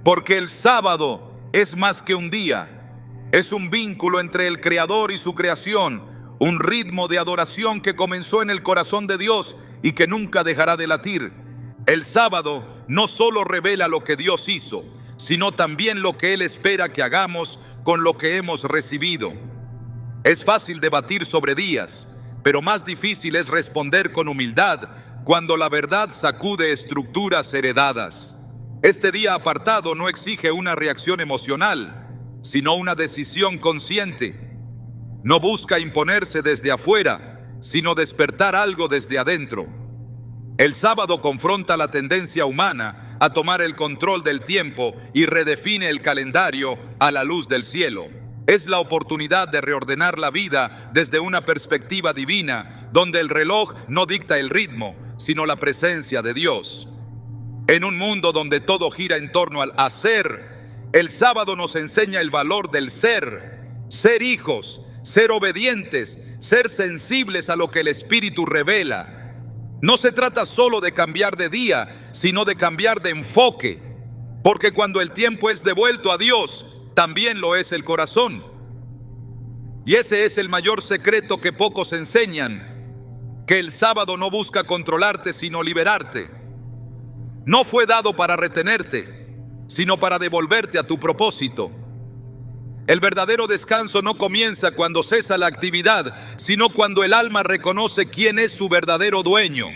Porque el sábado es más que un día, es un vínculo entre el Creador y su creación, un ritmo de adoración que comenzó en el corazón de Dios y que nunca dejará de latir. El sábado no solo revela lo que Dios hizo, sino también lo que Él espera que hagamos con lo que hemos recibido. Es fácil debatir sobre días, pero más difícil es responder con humildad cuando la verdad sacude estructuras heredadas. Este día apartado no exige una reacción emocional, sino una decisión consciente. No busca imponerse desde afuera, sino despertar algo desde adentro. El sábado confronta la tendencia humana a tomar el control del tiempo y redefine el calendario a la luz del cielo. Es la oportunidad de reordenar la vida desde una perspectiva divina, donde el reloj no dicta el ritmo, sino la presencia de Dios. En un mundo donde todo gira en torno al hacer, el sábado nos enseña el valor del ser hijos, ser obedientes, ser sensibles a lo que el Espíritu revela. No se trata solo de cambiar de día, sino de cambiar de enfoque, porque cuando el tiempo es devuelto a Dios, también lo es el corazón. Y ese es el mayor secreto que pocos enseñan, que el sábado no busca controlarte, sino liberarte. No fue dado para retenerte, sino para devolverte a tu propósito. El verdadero descanso no comienza cuando cesa la actividad, sino cuando el alma reconoce quién es su verdadero dueño.